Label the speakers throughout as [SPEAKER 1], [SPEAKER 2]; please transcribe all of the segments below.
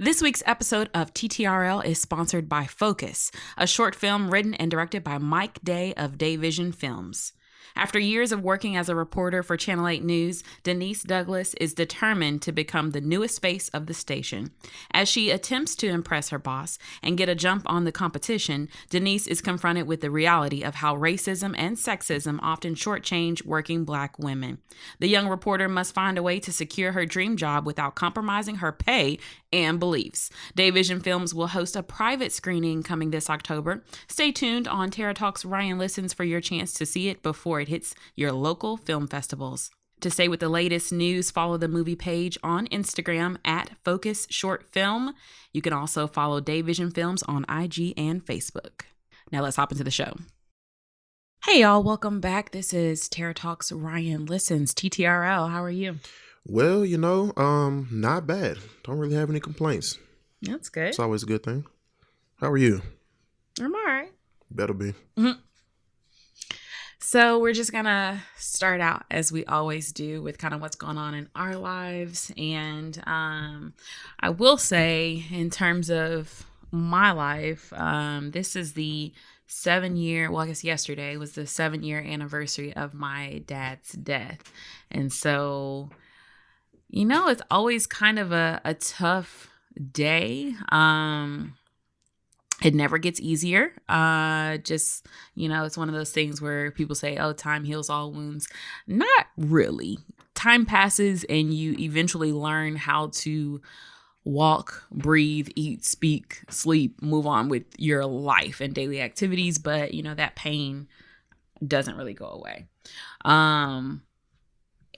[SPEAKER 1] This week's episode of TTRL is sponsored by Focus, a short film written and directed by Mike Day of Dayvision Films. After years of working as a reporter for Channel 8 News, Denise Douglas is determined to become the newest face of the station. As she attempts to impress her boss and get a jump on the competition, Denise is confronted with the reality of how racism and sexism often shortchange working Black women. The young reporter must find a way to secure her dream job without compromising her pay and beliefs. Dayvision Films will host a private screening coming this October. Stay tuned on Terra Talks Ryan Listens for your chance to see it before it hits your local film festivals. To stay with the latest news, follow the movie page on Instagram at Focus Short Film. You can also follow Dayvision Films on IG and Facebook. Now let's hop into the show. Hey y'all, welcome back. This is Terra Talks Ryan Listens, TTRL. How are you?
[SPEAKER 2] Well, not bad. Don't really have any complaints.
[SPEAKER 1] That's good.
[SPEAKER 2] It's always a good thing. How are you?
[SPEAKER 1] I'm all right.
[SPEAKER 2] Better be.
[SPEAKER 1] Mm-hmm. So we're just going to start out, as we always do, with kind of what's going on in our lives. And I will say, in terms of my life, this is the 7-year, well, I guess yesterday was the 7-year anniversary of my dad's death. And so, it's always kind of a tough day. It never gets easier. It's one of those things where people say, oh, time heals all wounds. Not really. Time passes and you eventually learn how to walk, breathe, eat, speak, sleep, move on with your life and daily activities. But, that pain doesn't really go away.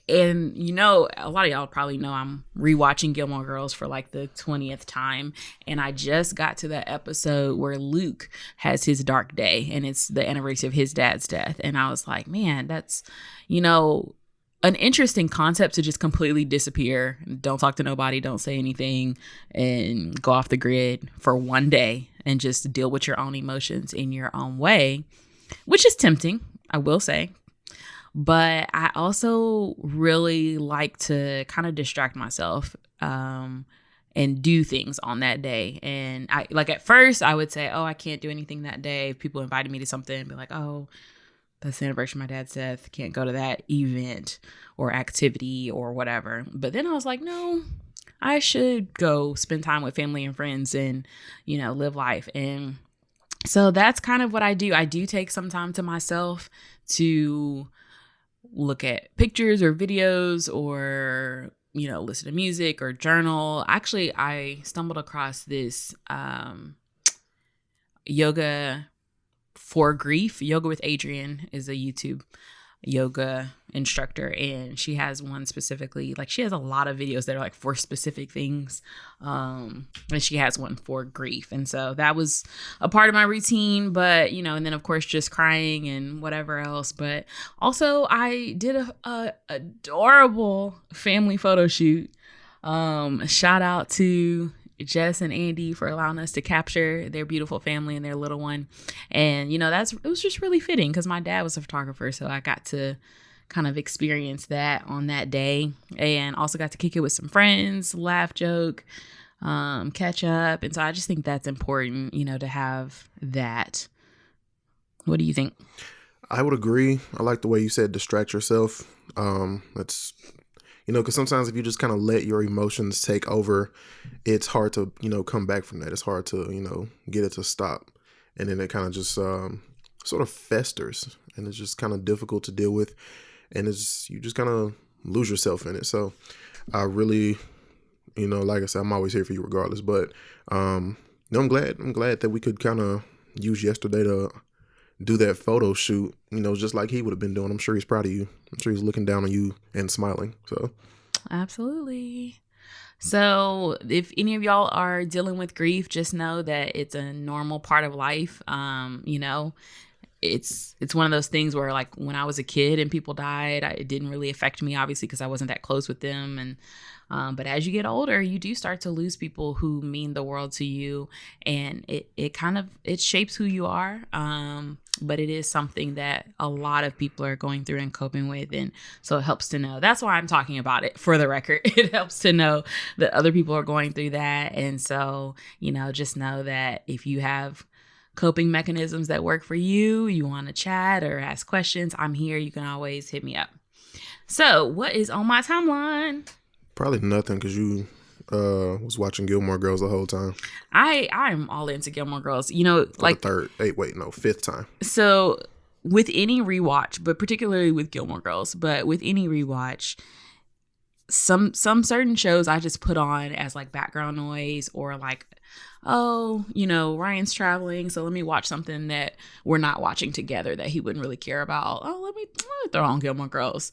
[SPEAKER 1] And, a lot of y'all probably know I'm rewatching Gilmore Girls for like the 20th time. And I just got to that episode where Luke has his dark day and it's the anniversary of his dad's death. And I was like, man, that's, an interesting concept to just completely disappear. Don't talk to nobody. Don't say anything and go off the grid for one day and just deal with your own emotions in your own way, which is tempting, I will say. But I also really like to kind of distract myself and do things on that day. And at first I would say, oh, I can't do anything that day. If people invited me to something, be like, oh, that's the anniversary of my dad's death. Can't go to that event or activity or whatever. But then I was like, no, I should go spend time with family and friends and, live life. And so that's kind of what I do. I do take some time to myself to look at pictures or videos or, listen to music or journal. Actually, I stumbled across this yoga for grief. Yoga with Adrienne is a YouTube yoga instructor, and she has one specifically, like she has a lot of videos that are like for specific things, and she has one for grief. And so that was a part of my routine, but and then of course just crying and whatever else. But also I did a adorable family photo shoot. Shout out to Jess and Andy for allowing us to capture their beautiful family and their little one. And, it was just really fitting because my dad was a photographer. So I got to kind of experience that on that day and also got to kick it with some friends, laugh, joke, catch up. And so I just think that's important, to have that. What do you think?
[SPEAKER 2] I would agree. I like the way you said distract yourself. That's because sometimes if you just kind of let your emotions take over, it's hard to, come back from that. It's hard to, get it to stop. And then it kind of just sort of festers and it's just kind of difficult to deal with. And you just kind of lose yourself in it. So I really, like I said, I'm always here for you regardless. But I'm glad that we could kind of use yesterday to do that photo shoot, just like he would have been doing. I'm sure he's proud of you. I'm sure he's looking down on you and smiling. So
[SPEAKER 1] absolutely. So if any of y'all are dealing with grief, just know that it's a normal part of life. it's one of those things where like when I was a kid and people died, it didn't really affect me, obviously, because I wasn't that close with them. And but as you get older, you do start to lose people who mean the world to you, and it kind of shapes who you are. But it is something that a lot of people are going through and coping with, and so it helps to know. That's why I'm talking about it, for the record. It helps to know that other people are going through that, and so just know that if you have coping mechanisms that work for you, you want to chat or ask questions, I'm here. You can always hit me up. So, what is on my timeline?
[SPEAKER 2] Probably nothing, because you was watching Gilmore Girls the whole time.
[SPEAKER 1] I'm all into Gilmore Girls.
[SPEAKER 2] For the fifth time.
[SPEAKER 1] So with any rewatch, but particularly with Gilmore Girls, but with any rewatch, some certain shows I just put on as like background noise, or like, oh, Ryan's traveling, so let me watch something that we're not watching together that he wouldn't really care about. Oh, let me throw on Gilmore Girls.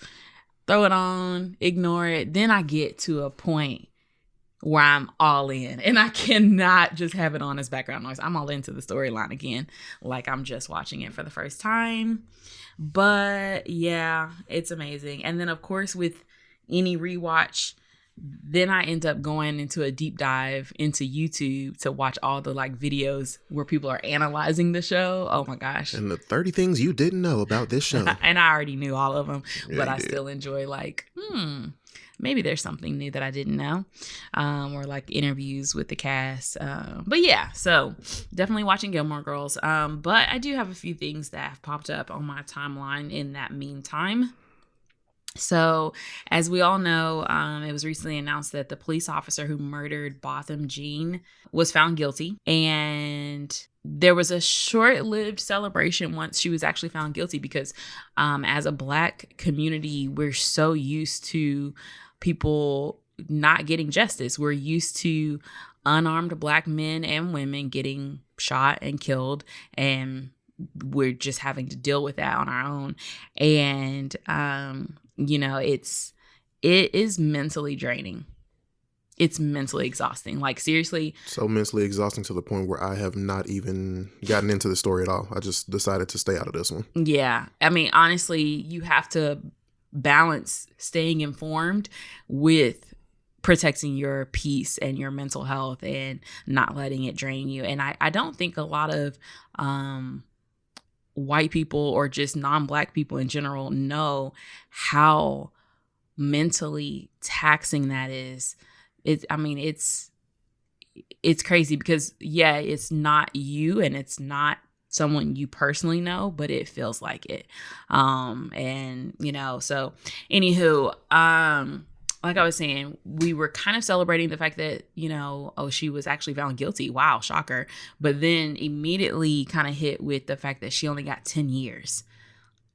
[SPEAKER 1] Throw it on, ignore it. Then I get to a point where I'm all in, and I cannot just have it on as background noise. I'm all into the storyline again, like I'm just watching it for the first time. But yeah, it's amazing. And then of course with any rewatch, then I end up going into a deep dive into YouTube to watch all the like videos where people are analyzing the show. Oh my gosh.
[SPEAKER 2] And the 30 things you didn't know about this show.
[SPEAKER 1] And I already knew all of them,
[SPEAKER 2] yeah,
[SPEAKER 1] but I still enjoy like, maybe there's something new that I didn't know, or like interviews with the cast. But yeah, so definitely watching Gilmore Girls. But I do have a few things that have popped up on my timeline in that meantime. So, as we all know, it was recently announced that the police officer who murdered Botham Jean was found guilty. And there was a short-lived celebration once she was actually found guilty, because as a Black community, we're so used to people not getting justice. We're used to unarmed Black men and women getting shot and killed, and we're just having to deal with that on our own. And it is mentally draining. It's mentally exhausting. Like, seriously.
[SPEAKER 2] So mentally exhausting to the point where I have not even gotten into the story at all. I just decided to stay out of this one.
[SPEAKER 1] Yeah. I mean, honestly, you have to balance staying informed with protecting your peace and your mental health and not letting it drain you. And I don't think a lot of white people or just non-Black people in general know how mentally taxing that is. It's crazy, because yeah, it's not you and it's not someone you personally know, but it feels like it. And so anywho, like I was saying, we were kind of celebrating the fact that, she was actually found guilty. Wow, shocker. But then immediately kind of hit with the fact that she only got 10 years,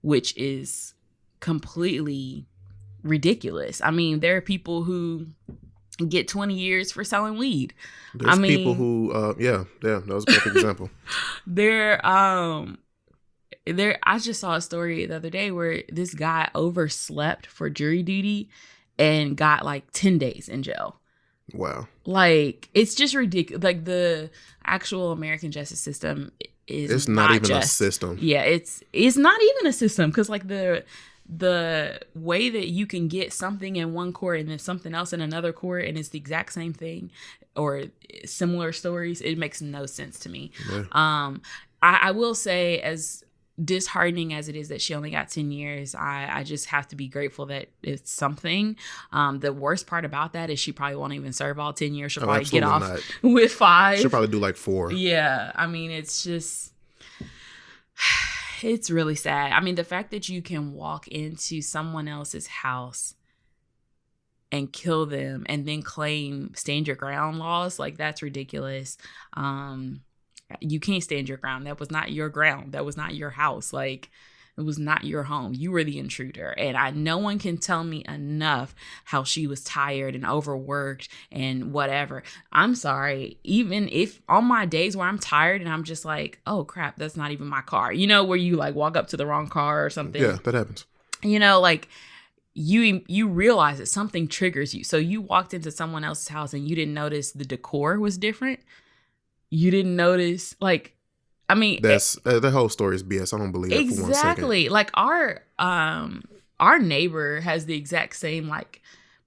[SPEAKER 1] which is completely ridiculous. I mean, there are people who get 20 years for selling weed.
[SPEAKER 2] There's people who, that was a perfect example.
[SPEAKER 1] I just saw a story the other day where this guy overslept for jury duty and got like 10 days in jail.
[SPEAKER 2] Wow.
[SPEAKER 1] Like, it's just ridiculous. Like, the actual American justice system it's not even just a system. Yeah, it's not even a system, because like the way that you can get something in one court and then something else in another court and it's the exact same thing or similar stories, it makes no sense to me. Yeah. I will say, as disheartening as it is that she only got 10 years, I just have to be grateful that it's something. The worst part about that is she probably won't even serve all 10 years. She'll probably get off with 5.
[SPEAKER 2] She'll probably do like 4.
[SPEAKER 1] Yeah. I mean, it's just, it's really sad. I mean, the fact that you can walk into someone else's house and kill them and then claim stand your ground laws, like, that's ridiculous. You can't stand your ground. That was not your ground. That was not your house. Like, it was not your home. You were the intruder. And no one can tell me enough how she was tired and overworked and whatever. I'm sorry. Even if on my days where I'm tired and I'm just like, oh crap, that's not even my car. Where you like walk up to the wrong car or something.
[SPEAKER 2] Yeah, that happens.
[SPEAKER 1] Like, you realize that something triggers you. So you walked into someone else's house and you didn't notice the decor was different. You didn't notice, like, I mean,
[SPEAKER 2] That's the whole story is BS. I don't believe that for 1 second.
[SPEAKER 1] exactly. Like our neighbor has the exact same like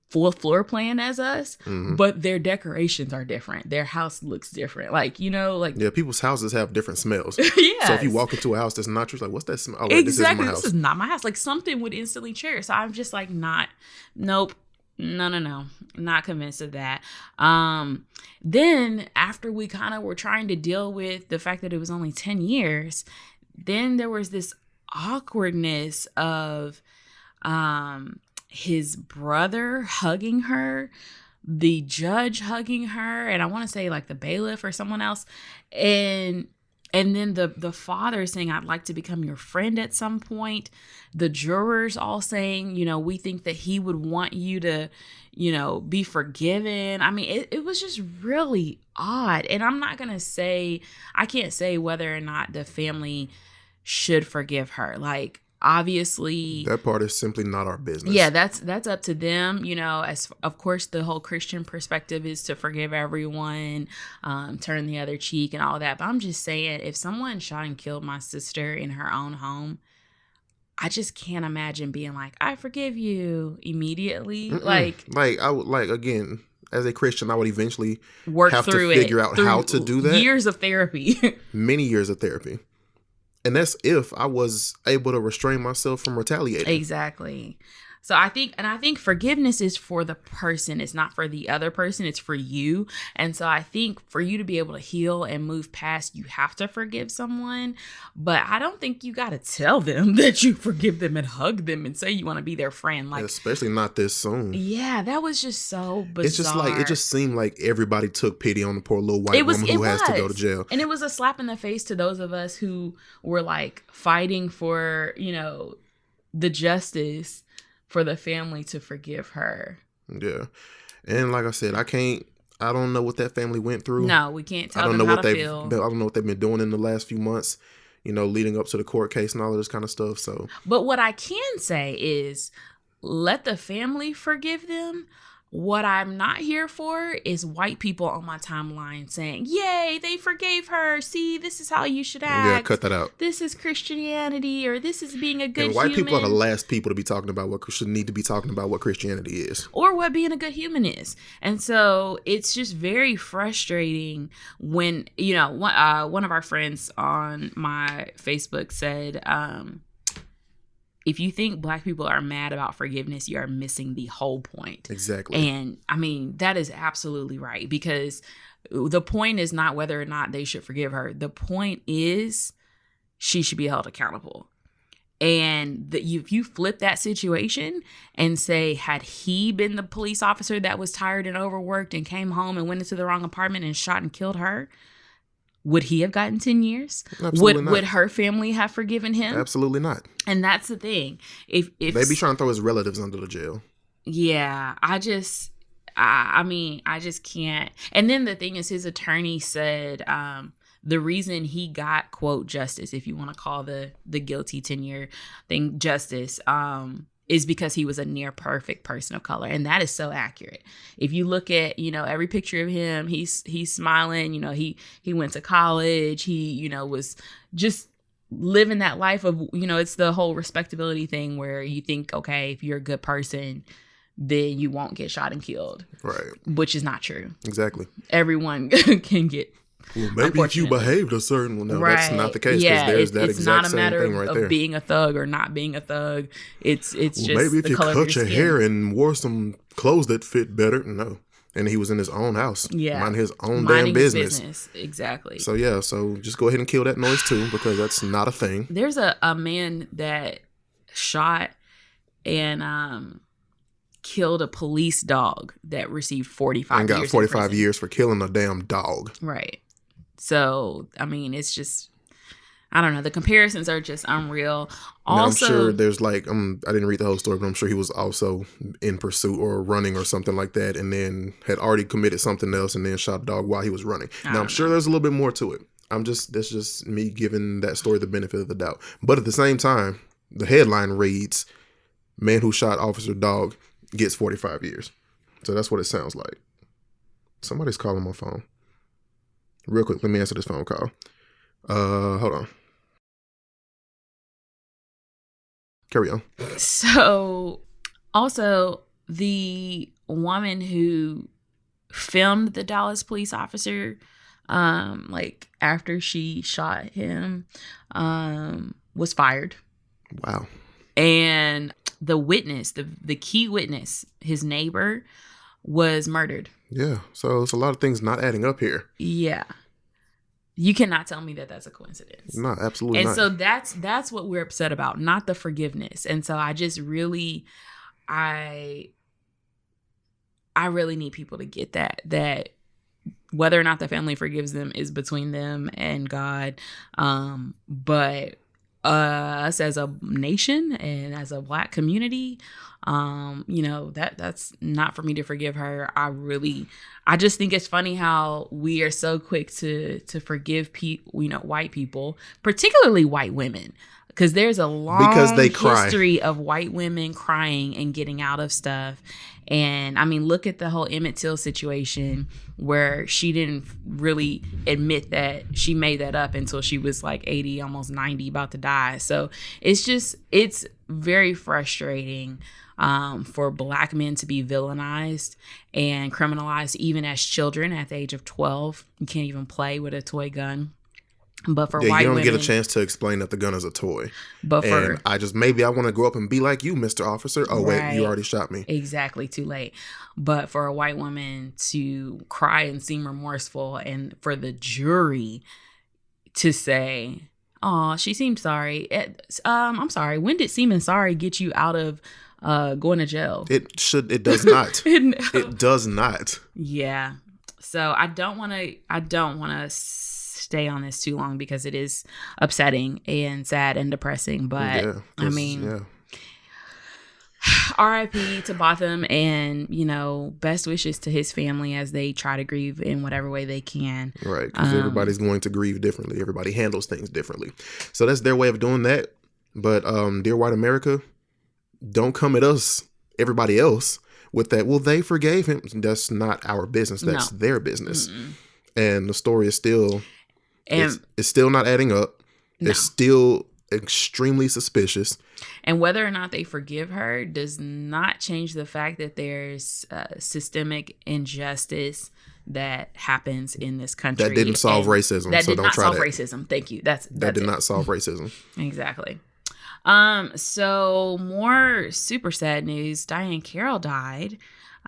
[SPEAKER 1] full floor plan as us, but their decorations are different. Their house looks different. Like, you know, like
[SPEAKER 2] Yeah, people's houses have different smells.
[SPEAKER 1] yes.
[SPEAKER 2] So if you walk into a house that's not yours, like, what's that smell? Oh, wait,
[SPEAKER 1] Exactly.
[SPEAKER 2] this is my house.
[SPEAKER 1] This is not my house. Like something would instantly trigger. So I'm just like nope. No. Not convinced of that. Then after we kind of were trying to deal with the fact that it was only 10 years, then there was this awkwardness of his brother hugging her, the judge hugging her, and I want to say like the bailiff or someone else. And then the father saying, I'd like to become your friend at some point. The jurors all saying, you know, we think that he would want you to, you know, be forgiven. I mean, it was just really odd. And I'm not going to say, I can't say whether or not the family should forgive her. Like, obviously
[SPEAKER 2] that part is simply not our business.
[SPEAKER 1] Yeah, that's up to them. You know, as of course the whole Christian perspective is to forgive everyone, turn the other cheek and all that. But I'm just saying, if someone shot and killed my sister in her own home, I just can't imagine being like, I forgive you immediately. Like
[SPEAKER 2] I would, like, again, as a Christian, I would eventually
[SPEAKER 1] work
[SPEAKER 2] have
[SPEAKER 1] through
[SPEAKER 2] to figure out how to do that.
[SPEAKER 1] Years of therapy.
[SPEAKER 2] Many years of therapy. And that's if I was able to restrain myself from retaliating.
[SPEAKER 1] Exactly. So I think forgiveness is for the person. It's not for the other person. It's for you. And so I think for you to be able to heal and move past, you have to forgive someone. But I don't think you got to tell them that you forgive them and hug them and say you want to be their friend. Like,
[SPEAKER 2] especially not this soon.
[SPEAKER 1] Yeah, that was just so bizarre.
[SPEAKER 2] It's just like, it just seemed like everybody took pity on the poor little white woman who has to go to jail.
[SPEAKER 1] And it was a slap in the face to those of us who were like fighting for, you know, the justice for the family to forgive her.
[SPEAKER 2] Yeah. And like I said, I don't know what that family went through.
[SPEAKER 1] No, we can't tell them how to feel.
[SPEAKER 2] I don't know what they've been doing in the last few months, you know, leading up to the court case and all of this kind of stuff. So,
[SPEAKER 1] but what I can say is let the family forgive them. What I'm not here for is white people on my timeline saying, yay, they forgave her. See, this is how you should act.
[SPEAKER 2] Yeah, cut that out.
[SPEAKER 1] This is Christianity, or this is being a good
[SPEAKER 2] and white
[SPEAKER 1] human.
[SPEAKER 2] People are the last people to be talking about should need to be talking about what Christianity is.
[SPEAKER 1] Or what being a good human is. And so it's just very frustrating when, you know, one of our friends on my Facebook said, if you think black people are mad about forgiveness, you are missing the whole point.
[SPEAKER 2] Exactly.
[SPEAKER 1] And I mean, that is absolutely right, because the point is not whether or not they should forgive her. The point is she should be held accountable. And if you flip that situation and say, had he been the police officer that was tired and overworked and came home and went into the wrong apartment and shot and killed her, would he have gotten 10 years?
[SPEAKER 2] Absolutely not.
[SPEAKER 1] Would her family have forgiven him?
[SPEAKER 2] Absolutely not.
[SPEAKER 1] And that's the thing. If
[SPEAKER 2] they be trying to throw his relatives under the jail.
[SPEAKER 1] Yeah, I just can't. And then the thing is, his attorney said the reason he got, quote, justice, if you want to call the guilty 10-year thing justice, is because he was a near perfect person of color. And that is so accurate. If you look at, you know, every picture of him, he's smiling, you know, he went to college, he, you know, was just living that life of, you know, it's the whole respectability thing where you think, okay, if you're a good person, then you won't get shot and killed.
[SPEAKER 2] Right.
[SPEAKER 1] Which is not true.
[SPEAKER 2] Exactly.
[SPEAKER 1] Everyone can get.
[SPEAKER 2] Well, maybe if you behaved a certain way. No,
[SPEAKER 1] right.
[SPEAKER 2] That's not the case. Yeah, there's that exact same thing right there.
[SPEAKER 1] Of being a thug or not being a thug. It's just
[SPEAKER 2] maybe if
[SPEAKER 1] the
[SPEAKER 2] you
[SPEAKER 1] color
[SPEAKER 2] cut
[SPEAKER 1] of
[SPEAKER 2] your
[SPEAKER 1] skin.
[SPEAKER 2] hair and wore some clothes that fit better. No. And he was in his own house. Yeah. Minding his own damn business.
[SPEAKER 1] Exactly.
[SPEAKER 2] So, yeah. So, just go ahead and kill that noise, too, because that's not a thing.
[SPEAKER 1] There's a man that shot and killed a police dog that received 45 years. And got
[SPEAKER 2] 45 years for killing a damn dog.
[SPEAKER 1] Right. So, I mean, it's just, I don't know. The comparisons are just unreal. Also,
[SPEAKER 2] I'm sure there's like, I didn't read the whole story, but I'm sure he was also in pursuit or running or something like that, and then had already committed something else and then shot a dog while he was running. Now, I'm sure there's a little bit more to it. That's just me giving that story the benefit of the doubt. But at the same time, the headline reads, man who shot officer dog gets 45 years. So that's what it sounds like. Somebody's calling my phone. Real quick, let me answer this phone call. Hold on. Carry on.
[SPEAKER 1] So, also, the woman who filmed the Dallas police officer, like after she shot him, was fired.
[SPEAKER 2] Wow.
[SPEAKER 1] And the witness, the key witness, his neighbor, was murdered.
[SPEAKER 2] Yeah. So it's a lot of things not adding up here.
[SPEAKER 1] Yeah. You cannot tell me that that's a coincidence.
[SPEAKER 2] No, absolutely
[SPEAKER 1] and
[SPEAKER 2] not.
[SPEAKER 1] So that's what we're upset about, not the forgiveness. And so I just really, I really need people to get that whether or not the family forgives them is between them and God. But us as a nation and as a Black community, that's not for me to forgive her. I just think it's funny how we are so quick to forgive white people, particularly white women, because there's a long history of white women crying and getting out of stuff. And I mean, look at the whole Emmett Till situation where she didn't really admit that she made that up until she was like 80, almost 90, about to die. So it's very frustrating for Black men to be villainized and criminalized even as children at the age of 12. You can't even play with a toy gun. But for white
[SPEAKER 2] you don't
[SPEAKER 1] women,
[SPEAKER 2] get a chance to explain that the gun is a toy.
[SPEAKER 1] But
[SPEAKER 2] maybe I want to grow up and be like you, Mr. Officer. Oh, right. Wait, you already shot me.
[SPEAKER 1] Exactly, too late. But for a white woman to cry and seem remorseful, and for the jury to say, "Oh, she seemed sorry." I'm sorry. When did seeming sorry get you out of going to jail?
[SPEAKER 2] It does not. It does not.
[SPEAKER 1] Yeah. So I don't want to stay on this too long because it is upsetting and sad and depressing. But I mean, RIP to Botham, and best wishes to his family as they try to grieve in whatever way they can.
[SPEAKER 2] Right, because everybody's going to grieve differently. Everybody handles things differently. So that's their way of doing that. But dear white America, don't come at us, everybody else, with that. Well, they forgave him. That's not our business. That's their business. Mm-mm. And the story is still. And it's still not adding up. No. It's still extremely suspicious.
[SPEAKER 1] And whether or not they forgive her does not change the fact that there's systemic injustice that happens in this country.
[SPEAKER 2] That didn't solve racism.
[SPEAKER 1] That did not solve racism. Thank you. That
[SPEAKER 2] did not solve racism.
[SPEAKER 1] Exactly. So more super sad news. Diahann Carroll died.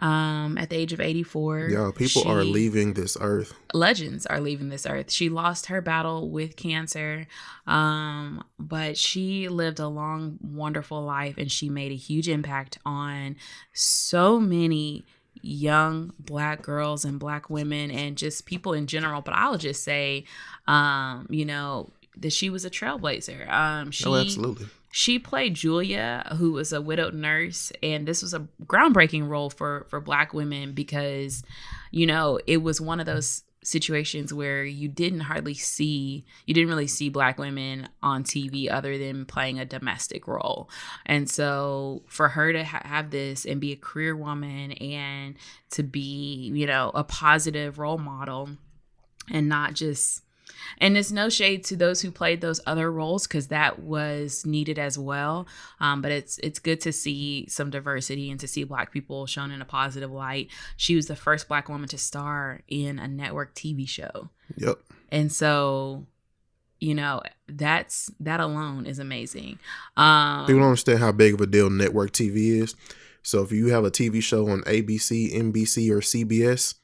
[SPEAKER 1] At the age of 84.
[SPEAKER 2] Yeah, people are leaving this earth.
[SPEAKER 1] Legends are leaving this earth. She lost her battle with cancer, but she lived a long, wonderful life, and she made a huge impact on so many young Black girls and Black women and just people in general. But I'll just say, that she was a trailblazer.
[SPEAKER 2] Absolutely.
[SPEAKER 1] She played Julia, who was a widowed nurse, and this was a groundbreaking role for Black women because, it was one of those situations where you didn't really see Black women on TV other than playing a domestic role. And so for her to have this and be a career woman and to be, a positive role model and not just... And it's no shade to those who played those other roles because that was needed as well. But it's good to see some diversity and to see Black people shown in a positive light. She was the first Black woman to star in a network TV show.
[SPEAKER 2] Yep.
[SPEAKER 1] And so, that alone is amazing. People
[SPEAKER 2] don't understand how big of a deal network TV is. So if you have a TV show on ABC, NBC, or CBS,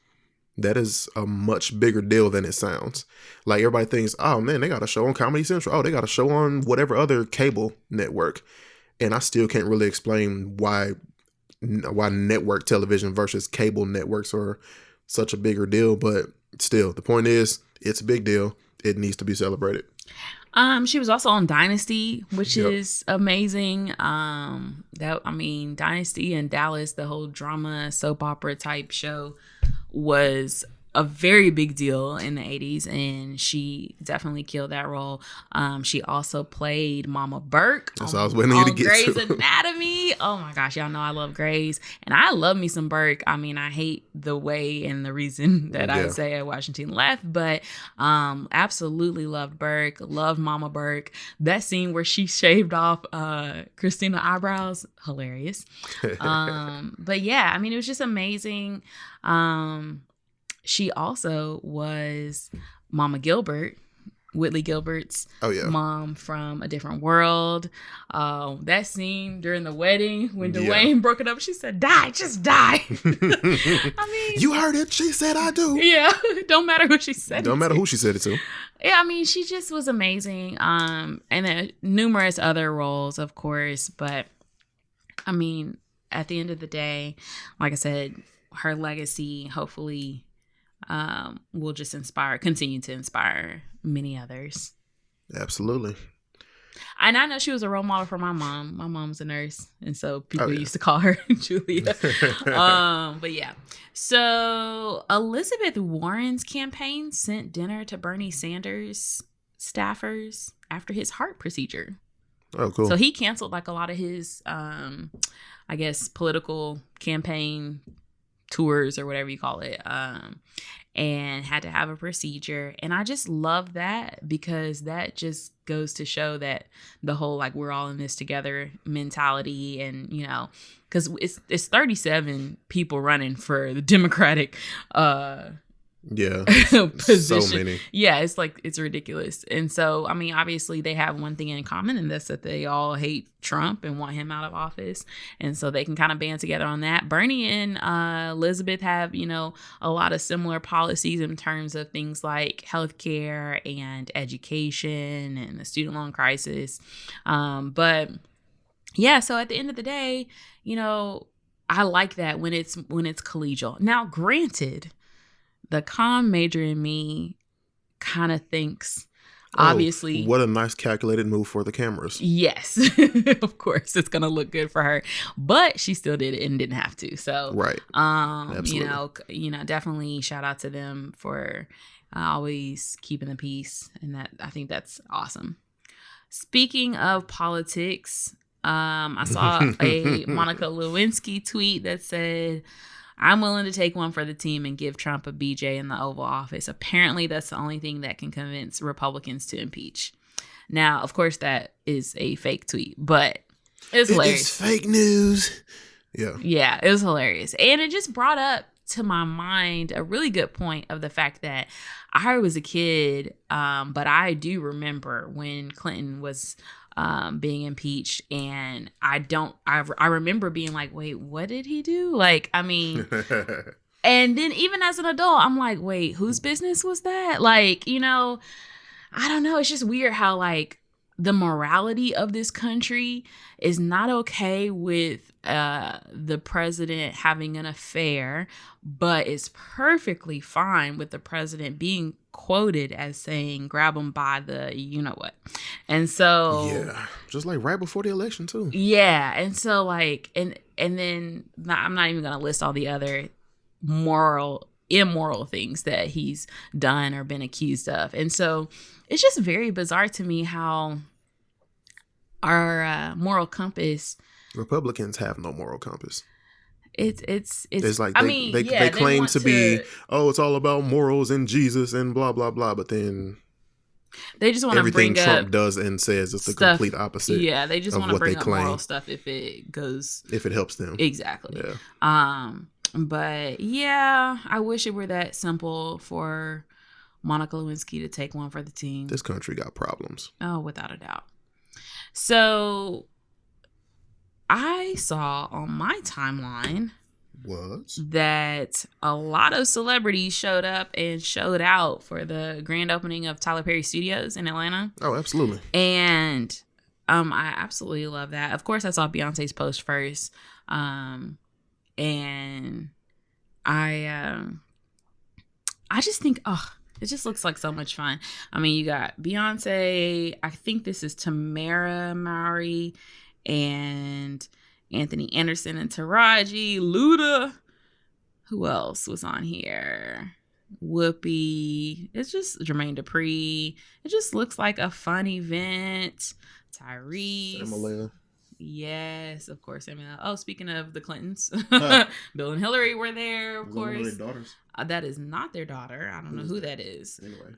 [SPEAKER 2] that is a much bigger deal than it sounds. Like everybody thinks, oh man, they got a show on Comedy Central. Oh, they got a show on whatever other cable network. And I still can't really explain why network television versus cable networks are such a bigger deal. But still, the point is, it's a big deal. It needs to be celebrated.
[SPEAKER 1] She was also on Dynasty, which is amazing. Dynasty and Dallas, the whole drama soap opera type show, was a very big deal in the 80s, and she definitely killed that role. She also played Mama Burke
[SPEAKER 2] That's all I was waiting you to get
[SPEAKER 1] Grey's
[SPEAKER 2] to.
[SPEAKER 1] Anatomy. Oh my gosh, y'all know I love Grey's, and I love me some Burke. I mean, I hate the way and the reason that I say Washington left, but absolutely loved Burke, loved Mama Burke. That scene where she shaved off Christina eyebrows, hilarious. But yeah, I mean, it was just amazing. She also was Mama Gilbert, Whitley Gilbert's mom from A Different World. That scene during the wedding when Dwayne broke it up, she said, "Die, just die." I mean,
[SPEAKER 2] you heard it. She said, "I do."
[SPEAKER 1] Yeah, don't matter who she said.
[SPEAKER 2] Don't matter who she said it to.
[SPEAKER 1] Yeah, I mean, she just was amazing. And then numerous other roles, of course, but I mean, at the end of the day, like I said, her legacy hopefully will just continue to inspire many others.
[SPEAKER 2] Absolutely.
[SPEAKER 1] And I know she was a role model for my mom. My mom's a nurse, and so people used to call her Julia. But yeah. So Elizabeth Warren's campaign sent dinner to Bernie Sanders staffers after his heart procedure.
[SPEAKER 2] Oh, cool.
[SPEAKER 1] So he canceled like a lot of his, I guess, political campaign tours or whatever you call it, and had to have a procedure. And I just love that, because that just goes to show that the whole like we're all in this together mentality. And you know, because it's 37 people running for the Democratic position.
[SPEAKER 2] So many.
[SPEAKER 1] Yeah, it's ridiculous. And so I mean, obviously they have one thing in common, and that's that they all hate Trump and want him out of office, and so they can kind of band together on that. Bernie and Elizabeth have, you know, a lot of similar policies in terms of things like healthcare and education and the student loan crisis, but yeah, so at the end of the day, you know, I like that when it's collegial. Now granted, the comm major in me kind of thinks, obviously,
[SPEAKER 2] what a nice calculated move for the cameras.
[SPEAKER 1] Yes, of course, it's gonna look good for her, but she still did it and didn't have to. So,
[SPEAKER 2] right, absolutely.
[SPEAKER 1] You know, definitely shout out to them for always keeping the peace, and that I think that's awesome. Speaking of politics, I saw a Monica Lewinsky tweet that said, "I'm willing to take one for the team and give Trump a BJ in the Oval Office." Apparently, that's the only thing that can convince Republicans to impeach. Now, of course, that is a fake tweet, but it's hilarious.
[SPEAKER 2] It's fake news. Yeah.
[SPEAKER 1] Yeah, it was hilarious. And it just brought up to my mind a really good point of the fact that I was a kid, but I do remember when Clinton was being impeached, and I remember being like, wait, what did he do? Like, I mean, and then even as an adult, I'm like, wait, whose business was that? Like, you know, I don't know. It's just weird how like the morality of this country is not okay with the president having an affair, but it's perfectly fine with the president being quoted as saying, "Grab him by the you know what." And so
[SPEAKER 2] yeah, just like right before the election too.
[SPEAKER 1] Yeah, and so like and then I'm not even gonna list all the other immoral things that he's done or been accused of. And so it's just very bizarre to me how our moral compass.
[SPEAKER 2] Republicans have no moral compass.
[SPEAKER 1] It's
[SPEAKER 2] like they claim to be, oh, it's all about morals and Jesus and blah blah blah, but then
[SPEAKER 1] they just want to bring
[SPEAKER 2] everything Trump does and says is the complete opposite.
[SPEAKER 1] Yeah, they just want to bring up moral stuff if it
[SPEAKER 2] helps them.
[SPEAKER 1] Exactly.
[SPEAKER 2] Yeah.
[SPEAKER 1] But yeah, I wish it were that simple for Monica Lewinsky to take one for the team.
[SPEAKER 2] This country got problems.
[SPEAKER 1] Oh, without a doubt. So I saw on my timeline that a lot of celebrities showed up and showed out for the grand opening of Tyler Perry Studios in Atlanta.
[SPEAKER 2] Oh, absolutely.
[SPEAKER 1] And I absolutely love that. Of course, I saw Beyonce's post first. And I just think, it just looks like so much fun. I mean, you got Beyonce. I think this is Tamara Mowry and Anthony Anderson and Taraji, Luda. Who else was on here? Whoopi. It's just Jermaine Dupri. It just looks like a fun event. Tyrese.
[SPEAKER 2] Samuel.
[SPEAKER 1] Yes, of course. Samuel. Oh, speaking of the Clintons,
[SPEAKER 2] Huh.
[SPEAKER 1] Bill and Hillary were there, of
[SPEAKER 2] Was that one of
[SPEAKER 1] course.
[SPEAKER 2] their daughters?
[SPEAKER 1] That is not their daughter. I don't know who that is.
[SPEAKER 2] Anyway.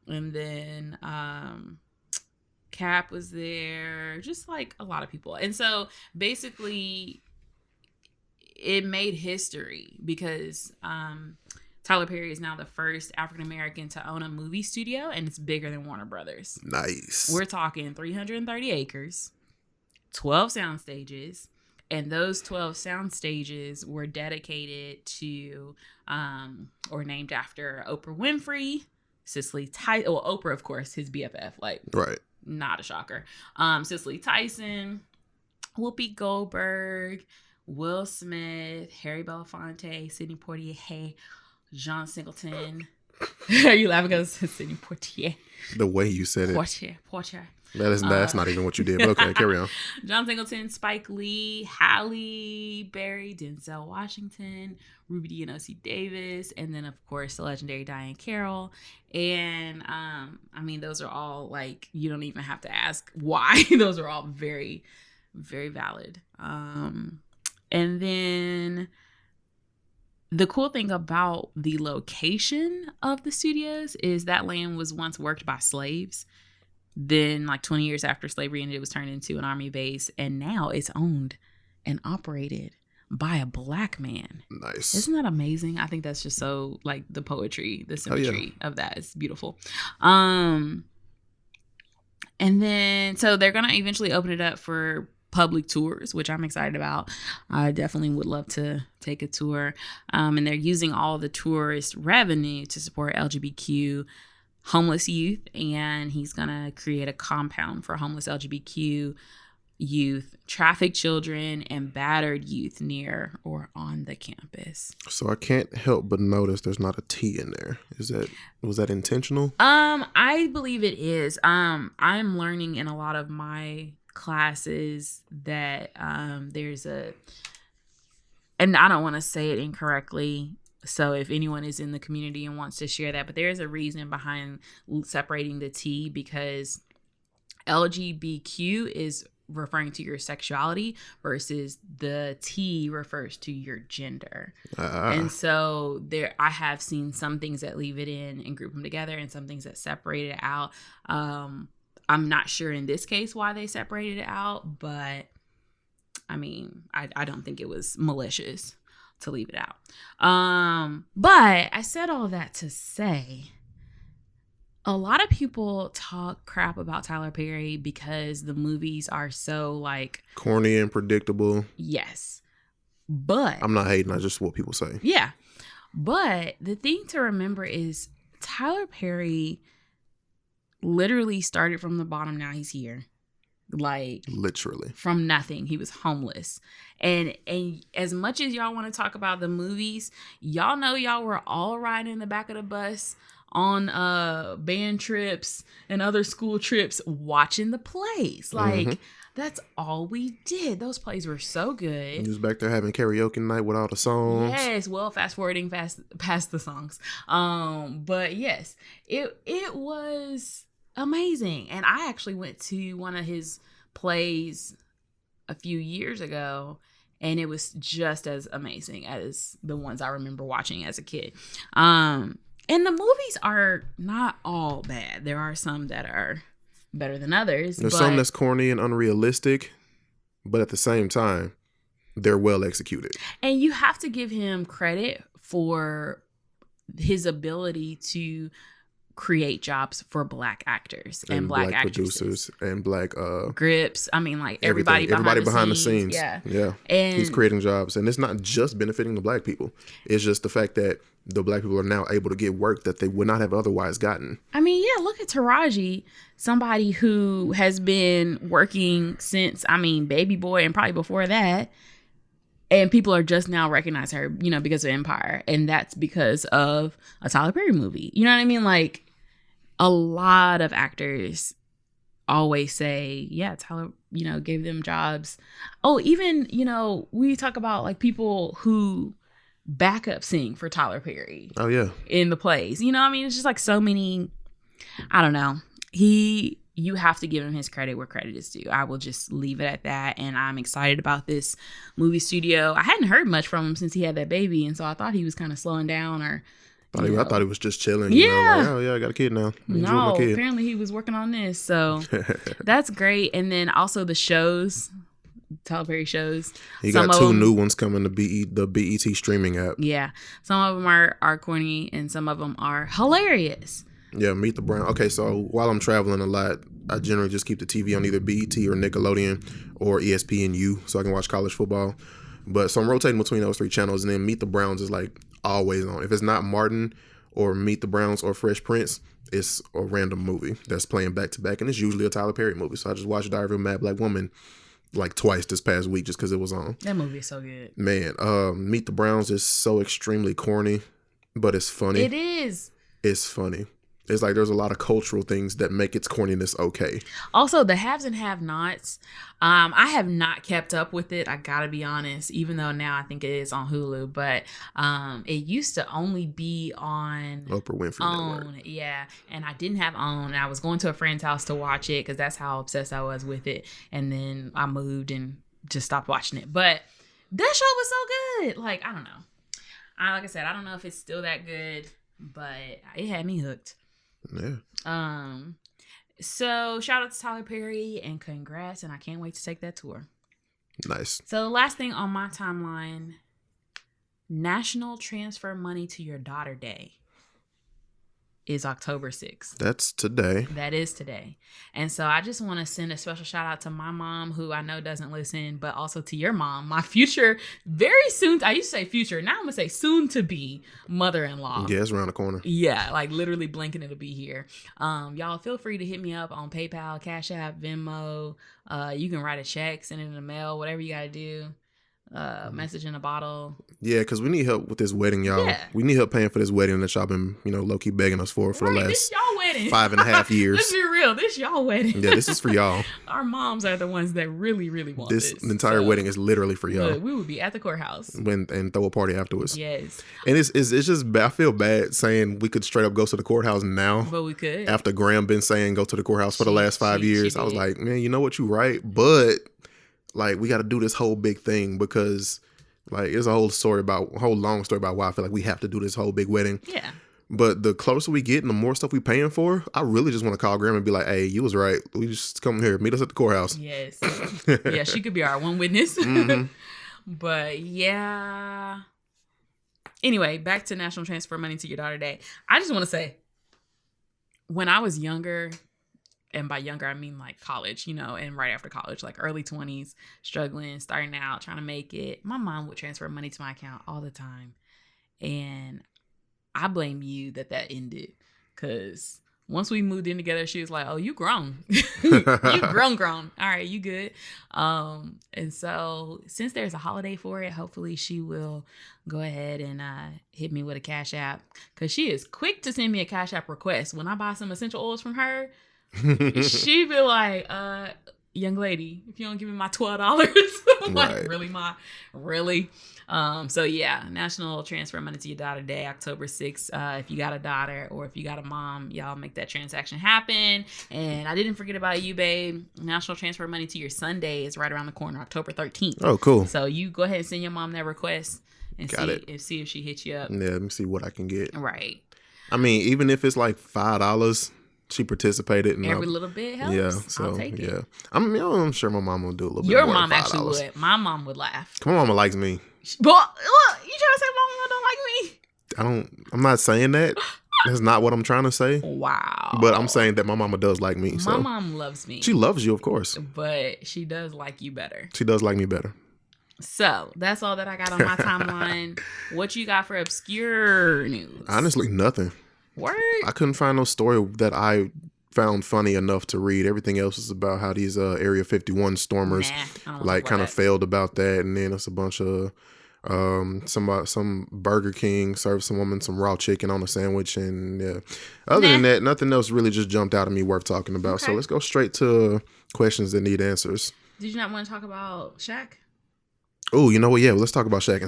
[SPEAKER 1] And then Cap was there, just like a lot of people. And so basically it made history because Tyler Perry is now the first African American to own a movie studio, and it's bigger than Warner Brothers.
[SPEAKER 2] Nice.
[SPEAKER 1] We're talking 330 acres, 12 sound stages, and those 12 sound stages were dedicated to or named after Oprah Winfrey, Cicely Tyson. Well, Oprah, of course, his BFF, like
[SPEAKER 2] right.
[SPEAKER 1] Not a shocker. Cicely Tyson, Whoopi Goldberg, Will Smith, Harry Belafonte, Sidney Poitier, John Singleton. Are you laughing because Sidney Poitier?
[SPEAKER 2] The way you said it.
[SPEAKER 1] Poitier.
[SPEAKER 2] That's not even what you did. But okay, carry on.
[SPEAKER 1] John Singleton, Spike Lee, Halle Berry, Denzel Washington, Ruby Dee and O.C. Davis, and then of course the legendary Diahann Carroll. And I mean, those are all like, you don't even have to ask why. Those are all very, very valid. And then the cool thing about the location of the studios is that land was once worked by slaves. Then, like 20 years after slavery ended, it was turned into an army base. And now it's owned and operated by a black man.
[SPEAKER 2] Nice.
[SPEAKER 1] Isn't that amazing? I think that's just so, like, the poetry, the symmetry of that is beautiful. And then, so they're going to eventually open it up for public tours, which I'm excited about. I definitely would love to take a tour. And they're using all the tourist revenue to support LGBTQ homeless youth, and he's gonna create a compound for homeless LGBTQ youth, trafficked children, and battered youth near or on the campus.
[SPEAKER 2] So I can't help but notice there's not a T in there. Was that intentional?
[SPEAKER 1] I believe it is. I'm learning in a lot of my classes that there's a, and I don't want to say it incorrectly, so if anyone is in the community and wants to share that, but there is a reason behind separating the T, because LGBTQ is referring to your sexuality versus the T refers to your gender. And so I have seen some things that leave it in and group them together, and some things that separate it out. I'm not sure in this case why they separated it out, but I mean, I don't think it was malicious to leave it out. But I said all that to say, a lot of people talk crap about Tyler Perry because the movies are so like
[SPEAKER 2] corny and predictable.
[SPEAKER 1] Yes. But
[SPEAKER 2] I'm not hating, that's just what people say.
[SPEAKER 1] Yeah. But the thing to remember is Tyler Perry literally started from the bottom. Now he's here. Like
[SPEAKER 2] literally
[SPEAKER 1] from nothing. He was homeless. And as much as y'all want to talk about the movies, y'all know y'all were all riding in the back of the bus on band trips and other school trips watching the plays. Like that's all we did. Those plays were so good.
[SPEAKER 2] He was back there having karaoke night with all the songs.
[SPEAKER 1] Yes, well, fast forwarding past the songs. But yes, it was amazing. And I actually went to one of his plays a few years ago, and it was just as amazing as the ones I remember watching as a kid. And the movies are not all bad. There are some that are better than others.
[SPEAKER 2] There's some that's corny and unrealistic, but at the same time, they're well executed. And
[SPEAKER 1] you have to give him credit for his ability to create jobs for black actors and black
[SPEAKER 2] producers and black
[SPEAKER 1] grips. I mean, like everybody behind the scenes.
[SPEAKER 2] Yeah. And he's creating jobs, and it's not just benefiting the black people. It's just the fact that the black people are now able to get work that they would not have otherwise gotten.
[SPEAKER 1] I mean, yeah, look at Taraji, somebody who has been working since, Baby Boy and probably before that. And people are just now recognizing her, because of Empire. And that's because of a Tyler Perry movie. You know what I mean? Like, a lot of actors always say, yeah, Tyler, gave them jobs. Oh, even, we talk about like people who backup sing for Tyler Perry.
[SPEAKER 2] Oh yeah.
[SPEAKER 1] In the plays. You know what I mean? It's just like so many, I don't know. You have to give him his credit where credit is due. I will just leave it at that. And I'm excited about this movie studio. I hadn't heard much from him since he had that baby. And so I thought he was kind of slowing down or.
[SPEAKER 2] I thought he was just chilling.
[SPEAKER 1] Yeah.
[SPEAKER 2] You know, like, oh yeah, I got a kid now.
[SPEAKER 1] No, apparently he was working on this. So that's great. And then also the shows, Tyler Perry shows.
[SPEAKER 2] He got two new ones coming to the BET streaming app.
[SPEAKER 1] Yeah. Some of them are corny and some of them are hilarious.
[SPEAKER 2] Yeah, Meet the Brown. Okay, so while I'm traveling a lot, I generally just keep the TV on either BET or Nickelodeon or ESPNU so I can watch college football. But so I'm rotating between those three channels, and then Meet the Browns is like always on. If it's not Martin or Meet the Browns or Fresh Prince, it's a random movie that's playing back to back, and it's usually a Tyler Perry movie. So I just watched Diary of a Mad Black Woman like twice this past week just because it was on.
[SPEAKER 1] That movie is so good.
[SPEAKER 2] Man, Meet the Browns is so extremely corny, but it's funny.
[SPEAKER 1] It is.
[SPEAKER 2] It's funny. It's like there's a lot of cultural things that make its corniness okay.
[SPEAKER 1] Also, the haves and have-nots. I have not kept up with it. I gotta be honest, even though now I think it is on Hulu. But it used to only be on
[SPEAKER 2] Oprah Winfrey Network.
[SPEAKER 1] Yeah, and I didn't have OWN. And I was going to a friend's house to watch it because that's how obsessed I was with it. And then I moved and just stopped watching it. But that show was so good. Like, I don't know. Like I said, I don't know if it's still that good, but it had me hooked.
[SPEAKER 2] Yeah.
[SPEAKER 1] So shout out to Tyler Perry and congrats, and I can't wait to take that tour.
[SPEAKER 2] Nice.
[SPEAKER 1] So the last thing on my timeline, National Transfer Money to Your Daughter Day is October 6th.
[SPEAKER 2] That's today.
[SPEAKER 1] That is today. And so I just want to send a special shout out to my mom, who I know doesn't listen, but also to your mom, my future, very soon, I used to say future, now I'm going to say soon to be mother-in-law.
[SPEAKER 2] Yeah, it's around the corner.
[SPEAKER 1] Yeah, like literally blinking, it'll be here. Y'all feel free to hit me up on PayPal, Cash App, Venmo. You can write a check, send it in the mail, whatever you got to do. Message in a bottle.
[SPEAKER 2] Yeah, because we need help with this wedding, y'all. Yeah. We need help paying for this wedding that y'all been, low-key begging us for the last
[SPEAKER 1] this y'all wedding.
[SPEAKER 2] 5.5 years.
[SPEAKER 1] Let's be real. This y'all wedding.
[SPEAKER 2] Yeah, this is for y'all.
[SPEAKER 1] Our moms are the ones that really, really want this.
[SPEAKER 2] The entire wedding is literally for y'all.
[SPEAKER 1] Look, we would be at the courthouse.
[SPEAKER 2] And throw a party afterwards.
[SPEAKER 1] Yes.
[SPEAKER 2] And it's just, I feel bad saying we could straight up go to the courthouse now.
[SPEAKER 1] But we could.
[SPEAKER 2] After Graham been saying go to the courthouse for the last 5 years. I was like, man, you know what, you right. But, like, we got to do this whole big thing because... Like, it's a whole long story about why I feel like we have to do this whole big wedding.
[SPEAKER 1] Yeah.
[SPEAKER 2] But the closer we get and the more stuff we paying for, I really just want to call Grandma and be like, hey, you was right. We just come here, meet us at the courthouse.
[SPEAKER 1] Yes. Yeah, she could be our one witness. Mm-hmm. But yeah. Anyway, back to National Transfer Money to Your Daughter Day. I just want to say, when I was younger, and by younger, I mean like college, and right after college, like early 20s, struggling, starting out, trying to make it. My mom would transfer money to my account all the time. And I blame you that ended. Because once we moved in together, she was like, oh, you grown. You grown. All right, you good. And so since there's a holiday for it, hopefully she will go ahead and hit me with a Cash App. Because she is quick to send me a Cash App request. When I buy some essential oils from her, she be like, young lady, if you don't give me my $12, I'm like, really? So yeah, National Transfer Money to Your Daughter Day, October 6th. If you got a daughter or if you got a mom, y'all make that transaction happen. And I didn't forget about you, babe. National Transfer Money to Your Sunday is right around the corner, October 13th.
[SPEAKER 2] Oh, cool.
[SPEAKER 1] So you go ahead and send your mom that request and see if she hits you up.
[SPEAKER 2] Yeah, let me see what I can get.
[SPEAKER 1] Right.
[SPEAKER 2] I mean, even if it's like $5, she participated.
[SPEAKER 1] Every little bit helps.
[SPEAKER 2] Yeah, so
[SPEAKER 1] I'll take it.
[SPEAKER 2] I'm sure my mom will do a little bit
[SPEAKER 1] more.
[SPEAKER 2] Your
[SPEAKER 1] mom actually would. My mom would laugh.
[SPEAKER 2] My mama likes me.
[SPEAKER 1] But look, you trying to say my mom don't like me?
[SPEAKER 2] I'm not saying that. That's not what I'm trying to say.
[SPEAKER 1] Wow.
[SPEAKER 2] But I'm saying that my mama does like me.
[SPEAKER 1] My mom loves me.
[SPEAKER 2] She loves you, of course.
[SPEAKER 1] But she does like you better.
[SPEAKER 2] She does like me better.
[SPEAKER 1] So that's all that I got on my timeline. What you got for obscure news?
[SPEAKER 2] Honestly, nothing.
[SPEAKER 1] Word?
[SPEAKER 2] I couldn't find no story that I found funny enough to read. Everything else is about how these Area 51 stormers kind of failed about that, and then it's a bunch of some Burger King served some woman some raw chicken on a sandwich, and yeah. Other than that, nothing else really just jumped out at me worth talking about. Okay. So let's go straight to questions that need answers.
[SPEAKER 1] Did you not want to talk about Shaq?
[SPEAKER 2] Oh, you know what? Yeah, well, let's talk about Shaq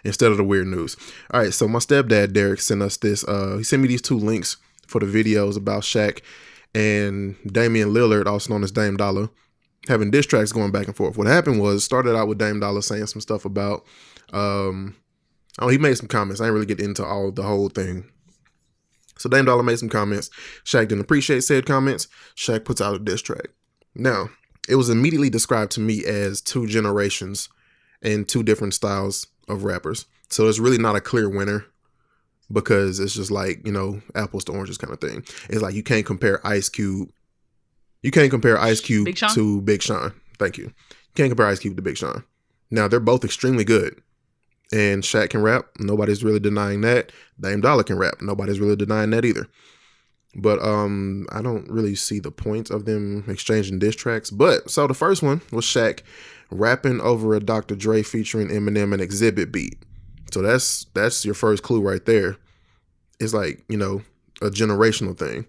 [SPEAKER 2] instead of the weird news. All right, so my stepdad Derek sent us this. He sent me these two links for the videos about Shaq and Damian Lillard, also known as Dame D.O.L.L.A, having diss tracks going back and forth. What happened was started out with Dame D.O.L.L.A saying some stuff about. He made some comments. I didn't really get into the whole thing. So Dame D.O.L.L.A made some comments. Shaq didn't appreciate said comments. Shaq puts out a diss track. Now, it was immediately described to me as two generations and two different styles of rappers. So it's really not a clear winner because it's just like, apples to oranges kind of thing. It's like you can't compare Ice Cube. You can't compare Ice Cube to Big Sean. Thank you. You can't compare Ice Cube to Big Sean. Now, they're both extremely good. And Shaq can rap. Nobody's really denying that. Dame D.O.L.L.A can rap. Nobody's really denying that either. But I don't really see the point of them exchanging diss tracks. But so the first one was Shaq rapping over a Dr. Dre featuring Eminem and Exhibit beat. So that's your first clue right there. It's like, a generational thing.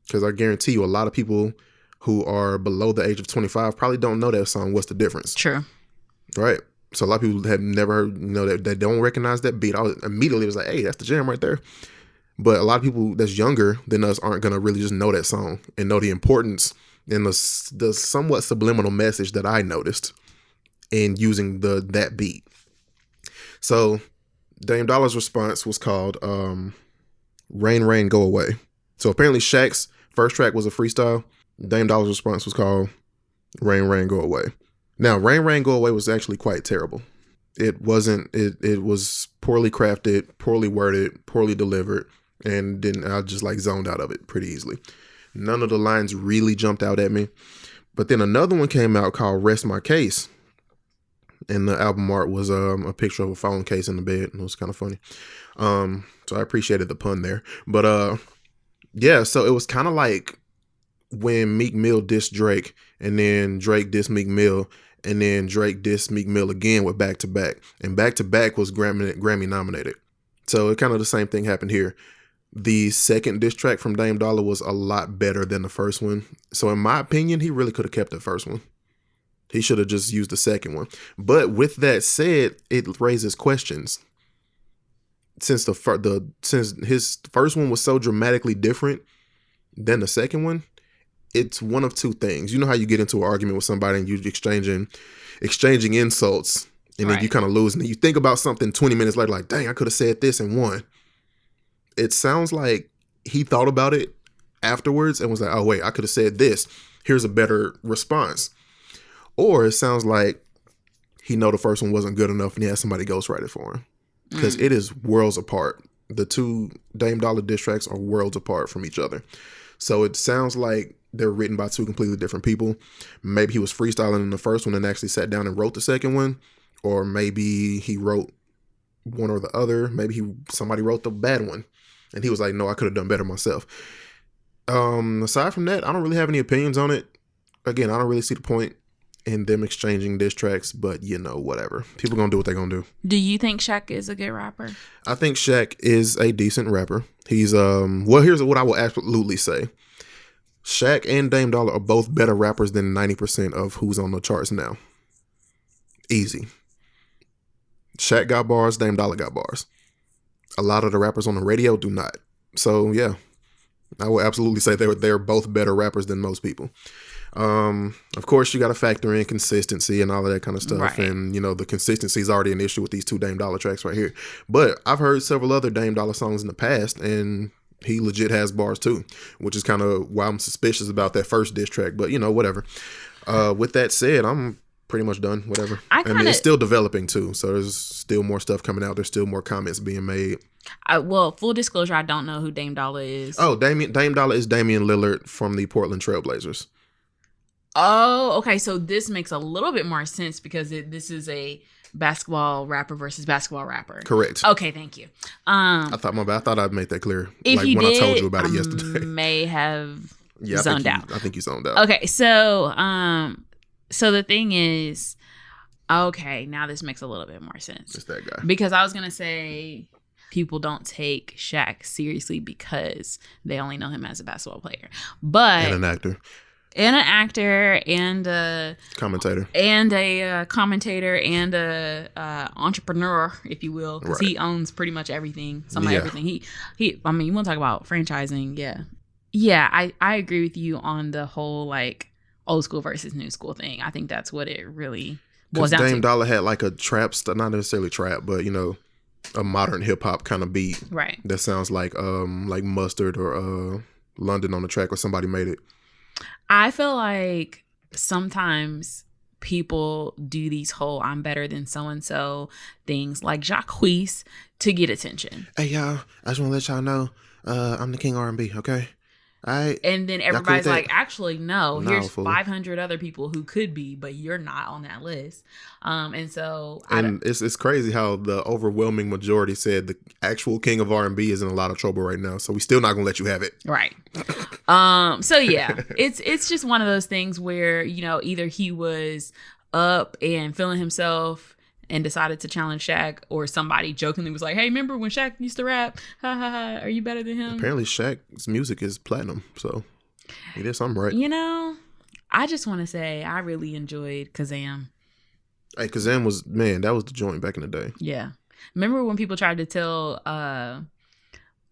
[SPEAKER 2] Because I guarantee you a lot of people who are below the age of 25 probably don't know that song. What's the difference?
[SPEAKER 1] True.
[SPEAKER 2] Right. So a lot of people have never heard, that they don't recognize that beat. I immediately was like, hey, that's the jam right there. But a lot of people that's younger than us aren't going to really just know that song and know the importance and the somewhat subliminal message that I noticed in using that beat. So Dame D.O.L.L.A's response was called Rain, Rain, Go Away. So apparently Shaq's first track was a freestyle. Dame D.O.L.L.A's response was called Rain, Rain, Go Away. Now, Rain, Rain, Go Away was actually quite terrible. It wasn't, it was poorly crafted, poorly worded, poorly delivered, and then I just zoned out of it pretty easily. None of the lines really jumped out at me. But then another one came out called Rest My Case. And the album art was a picture of a phone case in the bed. It was kind of funny. So I appreciated the pun there. But yeah, so it was kind of like when Meek Mill dissed Drake, and then Drake dissed Meek Mill, and then Drake dissed Meek Mill again with Back to Back. And Back to Back was Grammy nominated. So it kind of the same thing happened here. The second diss track from Dame D.O.L.L.A was a lot better than the first one. So in my opinion, he really could have kept the first one. He should have just used the second one. But with that said, it raises questions. Since his first one was so dramatically different than the second one, it's one of two things. You know how you get into an argument with somebody and you exchanging insults, and then you kind of lose. And then you think about something 20 minutes later, like, dang, I could have said this and won. It sounds like he thought about it afterwards and was like, oh, wait, I could have said this. Here's a better response. Or it sounds like he know the first one wasn't good enough and he had somebody ghostwrite it for him. Because it is worlds apart. The two Dame D.O.L.L.A diss tracks are worlds apart from each other. So it sounds like they're written by two completely different people. Maybe he was freestyling in the first one and actually sat down and wrote the second one. Or maybe he wrote one or the other. Maybe somebody wrote the bad one. And he was like, no, I could have done better myself. Aside from that, I don't really have any opinions on it. Again, I don't really see the point in them exchanging diss tracks, but whatever. People gonna do what they gonna do.
[SPEAKER 1] Do you think Shaq is a good rapper?
[SPEAKER 2] I think Shaq is a decent rapper. He's here's what I will absolutely say. Shaq and Dame D.O.L.L.A are both better rappers than 90% of who's on the charts now. Easy. Shaq got bars, Dame D.O.L.A got bars. A lot of the rappers on the radio do not. So yeah, I will absolutely say they're both better rappers than most people. Of course, you got to factor in consistency and all of that kind of stuff. Right. And, the consistency is already an issue with these two Dame D.O.L.A tracks right here. But I've heard several other Dame D.O.L.A songs in the past, and he legit has bars too, which is kind of why I'm suspicious about that first diss track. But, whatever. With that said, I'm pretty much done. Whatever. I mean, it's still developing too. So there's still more stuff coming out. There's still more comments being made.
[SPEAKER 1] Well, full disclosure, I don't know who Dame D.O.L.A is.
[SPEAKER 2] Oh, Dame D.O.L.A is Damian Lillard from the Portland Trailblazers.
[SPEAKER 1] Oh, okay. So this makes a little bit more sense because this is a basketball rapper versus basketball rapper.
[SPEAKER 2] Correct.
[SPEAKER 1] Okay, thank you.
[SPEAKER 2] I thought I'd made that clear.
[SPEAKER 1] If you
[SPEAKER 2] when
[SPEAKER 1] did,
[SPEAKER 2] I told you about it yesterday.
[SPEAKER 1] May have zoned out.
[SPEAKER 2] I think you zoned out.
[SPEAKER 1] Okay, so the thing is, okay, now this makes a little bit more sense.
[SPEAKER 2] It's that guy.
[SPEAKER 1] Because I was gonna say people don't take Shaq seriously because they only know him as a basketball player, but
[SPEAKER 2] and an actor.
[SPEAKER 1] And an actor and a
[SPEAKER 2] Commentator.
[SPEAKER 1] Commentator and a entrepreneur, if you will, because he owns pretty much everything. Everything. He. I mean, you want to talk about franchising? Yeah. I agree with you on the whole like old school versus new school thing. I think that's what it really was.
[SPEAKER 2] Because Dame D.O.L.L.A had like a trap, not necessarily trap, but you know, a modern hip hop kind of beat.
[SPEAKER 1] Right.
[SPEAKER 2] That sounds like Mustard or London on the track, or somebody made it.
[SPEAKER 1] I feel like sometimes people do these whole "I'm better than so and so" things, like Jacques to get attention.
[SPEAKER 2] Hey y'all, I just want to let y'all know, I'm the king R&B. Okay.
[SPEAKER 1] And then everybody's like, actually, no, here's
[SPEAKER 2] fool.
[SPEAKER 1] 500 other people who could be, but you're not on that list. And so,
[SPEAKER 2] it's crazy how the overwhelming majority said the actual king of R&B is in a lot of trouble right now. So we still not gonna let you have it.
[SPEAKER 1] Right. So yeah, it's just one of those things where, you know, either he was up and feeling himself and decided to challenge Shaq, or somebody jokingly was like, hey, remember when Shaq used to rap? Ha ha ha. Are you better than him?
[SPEAKER 2] Apparently Shaq's music is platinum. So he did something right.
[SPEAKER 1] You know, I just want to say I really enjoyed Kazam.
[SPEAKER 2] Hey, Kazam was, man, that was the joint back in the day.
[SPEAKER 1] Yeah. Remember when people tried to tell, why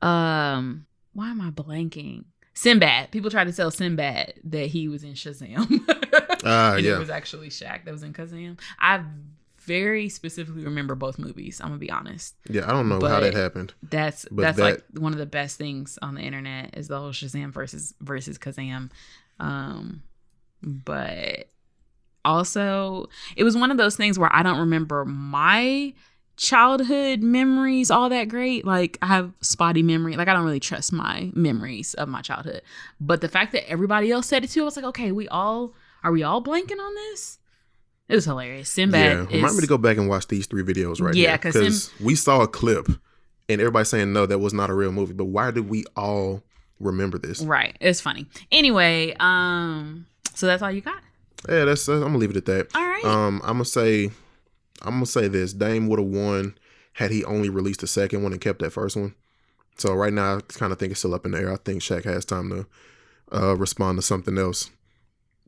[SPEAKER 1] am I blanking? Sinbad. People tried to tell Sinbad that he was in Shazam. And it was actually Shaq that was in Kazam. I very specifically remember both movies. I'm gonna be honest.
[SPEAKER 2] Yeah, I don't know how that happened.
[SPEAKER 1] That's like one of the best things on the internet is the whole Shazam versus Kazam. But also it was one of those things where I don't remember my childhood memories all that great. Like I have spotty memory. Like I don't really trust my memories of my childhood. But the fact that everybody else said it too, I was like, okay, are we all blanking on this? It was hilarious. Sinbad.
[SPEAKER 2] Remind me to go back and watch these 3 videos right here. Because we saw a clip and everybody's saying, no, that was not a real movie. But why did we all remember this?
[SPEAKER 1] Right. It's funny. Anyway, so that's all you got?
[SPEAKER 2] Yeah, that's I'm going to leave it at that.
[SPEAKER 1] All right.
[SPEAKER 2] I'm going to say this. Dame would have won had he only released the second one and kept that first one. So right now, I kind of think it's still up in the air. I think Shaq has time to respond to something else.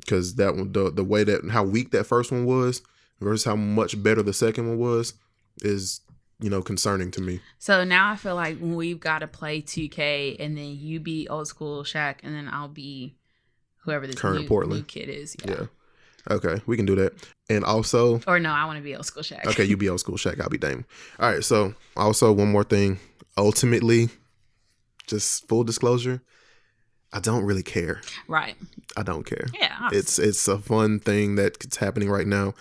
[SPEAKER 2] Because that one, the way that how weak that first one was versus how much better the second one was is, you know, concerning to me.
[SPEAKER 1] So now I feel like we've got to play 2K and then you be old school Shaq and then I'll be whoever this new kid is. Yeah.
[SPEAKER 2] Okay, we can do that. And also,
[SPEAKER 1] or no, I want to be old school Shaq.
[SPEAKER 2] Okay, you be old school Shaq. I'll be Dame. All right. So also one more thing. Ultimately, just full disclosure, I don't really care.
[SPEAKER 1] Right.
[SPEAKER 2] I don't care.
[SPEAKER 1] Yeah. Obviously.
[SPEAKER 2] It's a fun thing that's happening right now,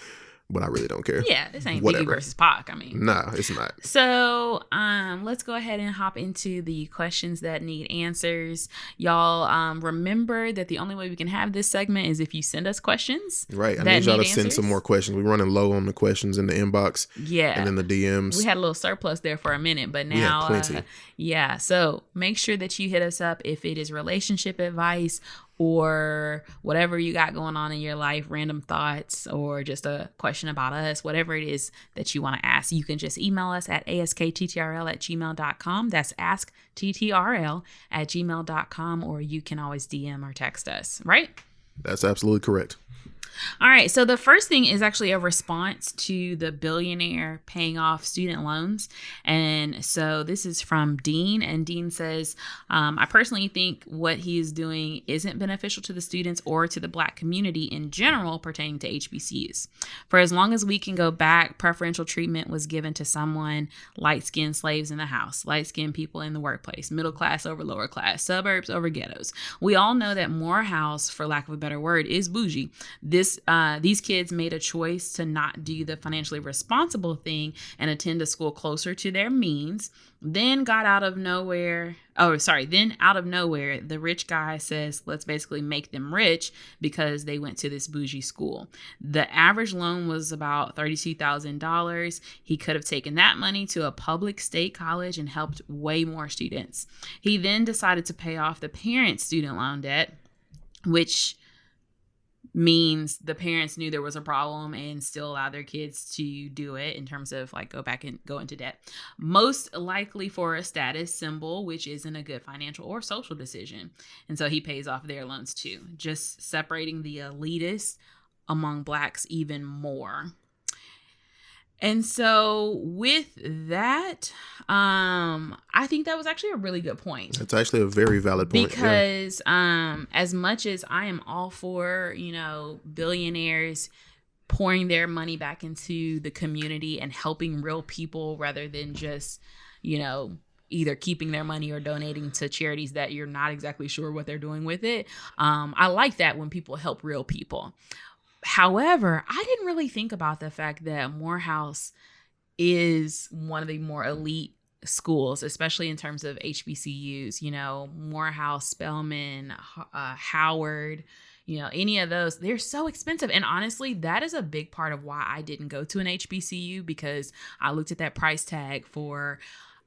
[SPEAKER 2] but I really don't care.
[SPEAKER 1] Yeah, this ain't Biggie versus Pac. I mean,
[SPEAKER 2] nah, it's not.
[SPEAKER 1] So, let's go ahead and hop into the questions that need answers. Y'all, remember that the only way we can have this segment is if you send us questions.
[SPEAKER 2] Right. I need y'all to send some more questions. We're running low on the questions in the inbox.
[SPEAKER 1] Yeah.
[SPEAKER 2] And in the DMs.
[SPEAKER 1] We had a little surplus there for a minute, but now,
[SPEAKER 2] plenty.
[SPEAKER 1] Yeah. So make sure that you hit us up if it is relationship advice or whatever you got going on in your life, random thoughts, or just a question about us, whatever it is that you want to ask. You can just email us at askttrl@gmail.com. That's askttrl@gmail.com, or you can always DM or text us, right?
[SPEAKER 2] That's absolutely correct.
[SPEAKER 1] All right. So the first thing is actually a response to the billionaire paying off student loans. And so this is from Dean. And Dean says, I personally think what he is doing isn't beneficial to the students or to the Black community in general pertaining to HBCUs. For as long as we can go back, preferential treatment was given to someone, light-skinned slaves in the house, light-skinned people in the workplace, middle class over lower class, suburbs over ghettos. We all know that Morehouse, for lack of a better word, is bougie. These kids made a choice to not do the financially responsible thing and attend a school closer to their means. Then out of nowhere, the rich guy says, let's basically make them rich because they went to this bougie school. The average loan was about $32,000. He could have taken that money to a public state college and helped way more students. He then decided to pay off the parents' student loan debt, which means the parents knew there was a problem and still allowed their kids to do it in terms of like go back and go into debt. Most likely for a status symbol, which isn't a good financial or social decision. And so he pays off their loans too, just separating the elitists among blacks even more. And so with that, I think that was actually a really good point.
[SPEAKER 2] It's actually a very valid point.
[SPEAKER 1] Because as much as I am all for, billionaires pouring their money back into the community and helping real people rather than just, either keeping their money or donating to charities that you're not exactly sure what they're doing with it. I like that when people help real people. However, I didn't really think about the fact that Morehouse is one of the more elite schools, especially in terms of HBCUs. Morehouse, Spelman, Howard, any of those, they're so expensive. And honestly, that is a big part of why I didn't go to an HBCU, because I looked at that price tag for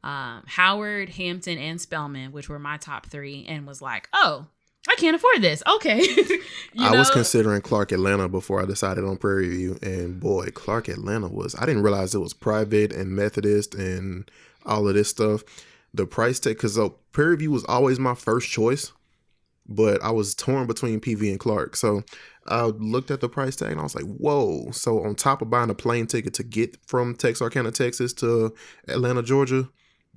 [SPEAKER 1] Howard, Hampton, and Spelman, which were my top three, and was like, oh, I can't afford this. Okay.
[SPEAKER 2] I was considering Clark Atlanta before I decided on Prairie View. And boy, Clark Atlanta I didn't realize it was private and Methodist and all of this stuff. The price tag, because Prairie View was always my first choice, but I was torn between PV and Clark. So I looked at the price tag and I was like, whoa. So on top of buying a plane ticket to get from Texarkana, Texas to Atlanta, Georgia,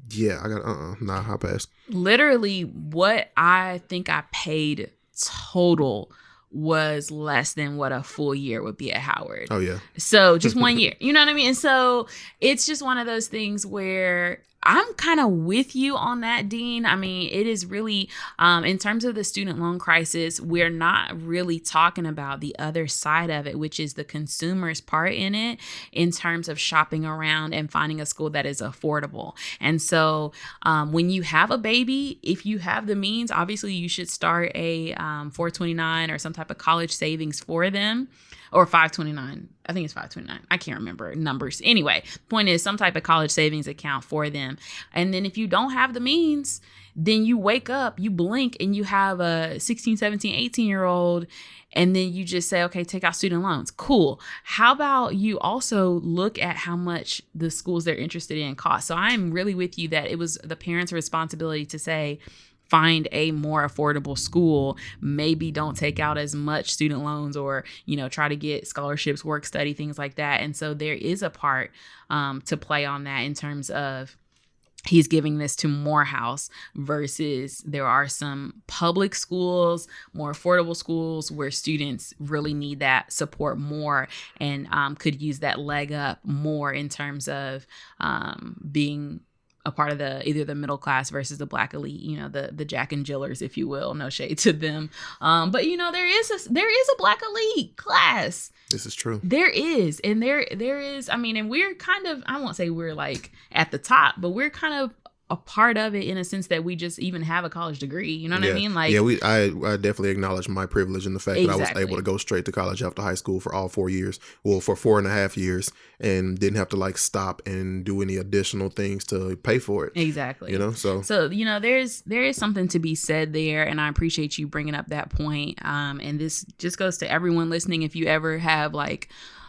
[SPEAKER 2] yeah, I got I passed.
[SPEAKER 1] Literally, what I think I paid total was less than what a full year would be at Howard.
[SPEAKER 2] Oh yeah.
[SPEAKER 1] So just 1 year, you know what I mean? And so it's just one of those things where I'm kind of with you on that, Dean. I mean, it is really, in terms of the student loan crisis, we're not really talking about the other side of it, which is the consumer's part in it, in terms of shopping around and finding a school that is affordable. And so when you have a baby, if you have the means, obviously you should start a 429 or some type of college savings for them. Or 529. I think it's 529. I can't remember numbers. Anyway, point is some type of college savings account for them. And then if you don't have the means, then you wake up, you blink, and you have a 16, 17, 18-year-old, and then you just say, okay, take out student loans. Cool. How about you also look at how much the schools they're interested in cost? So I'm really with you that it was the parents' responsibility to say, find a more affordable school, maybe don't take out as much student loans, or, try to get scholarships, work study, things like that. And so there is a part to play on that in terms of he's giving this to Morehouse versus there are some public schools, more affordable schools where students really need that support more and could use that leg up more in terms of being a part of either the middle class versus the black elite, the Jack and Jillers, if you will. No shade to them. But there is a black elite class.
[SPEAKER 2] This is true.
[SPEAKER 1] There is. And there is, and we're kind of, I won't say we're like at the top, but we're kind of a part of it in a sense that we just even have a college degree. You know what I mean? Like,
[SPEAKER 2] I definitely acknowledge my privilege in the fact that I was able to go straight to college after high school for all 4 years. Well, for 4.5 years, and didn't have to stop and do any additional things to pay for it.
[SPEAKER 1] Exactly.
[SPEAKER 2] So
[SPEAKER 1] there is something to be said there, and I appreciate you bringing up that point. And this just goes to everyone listening. If you ever have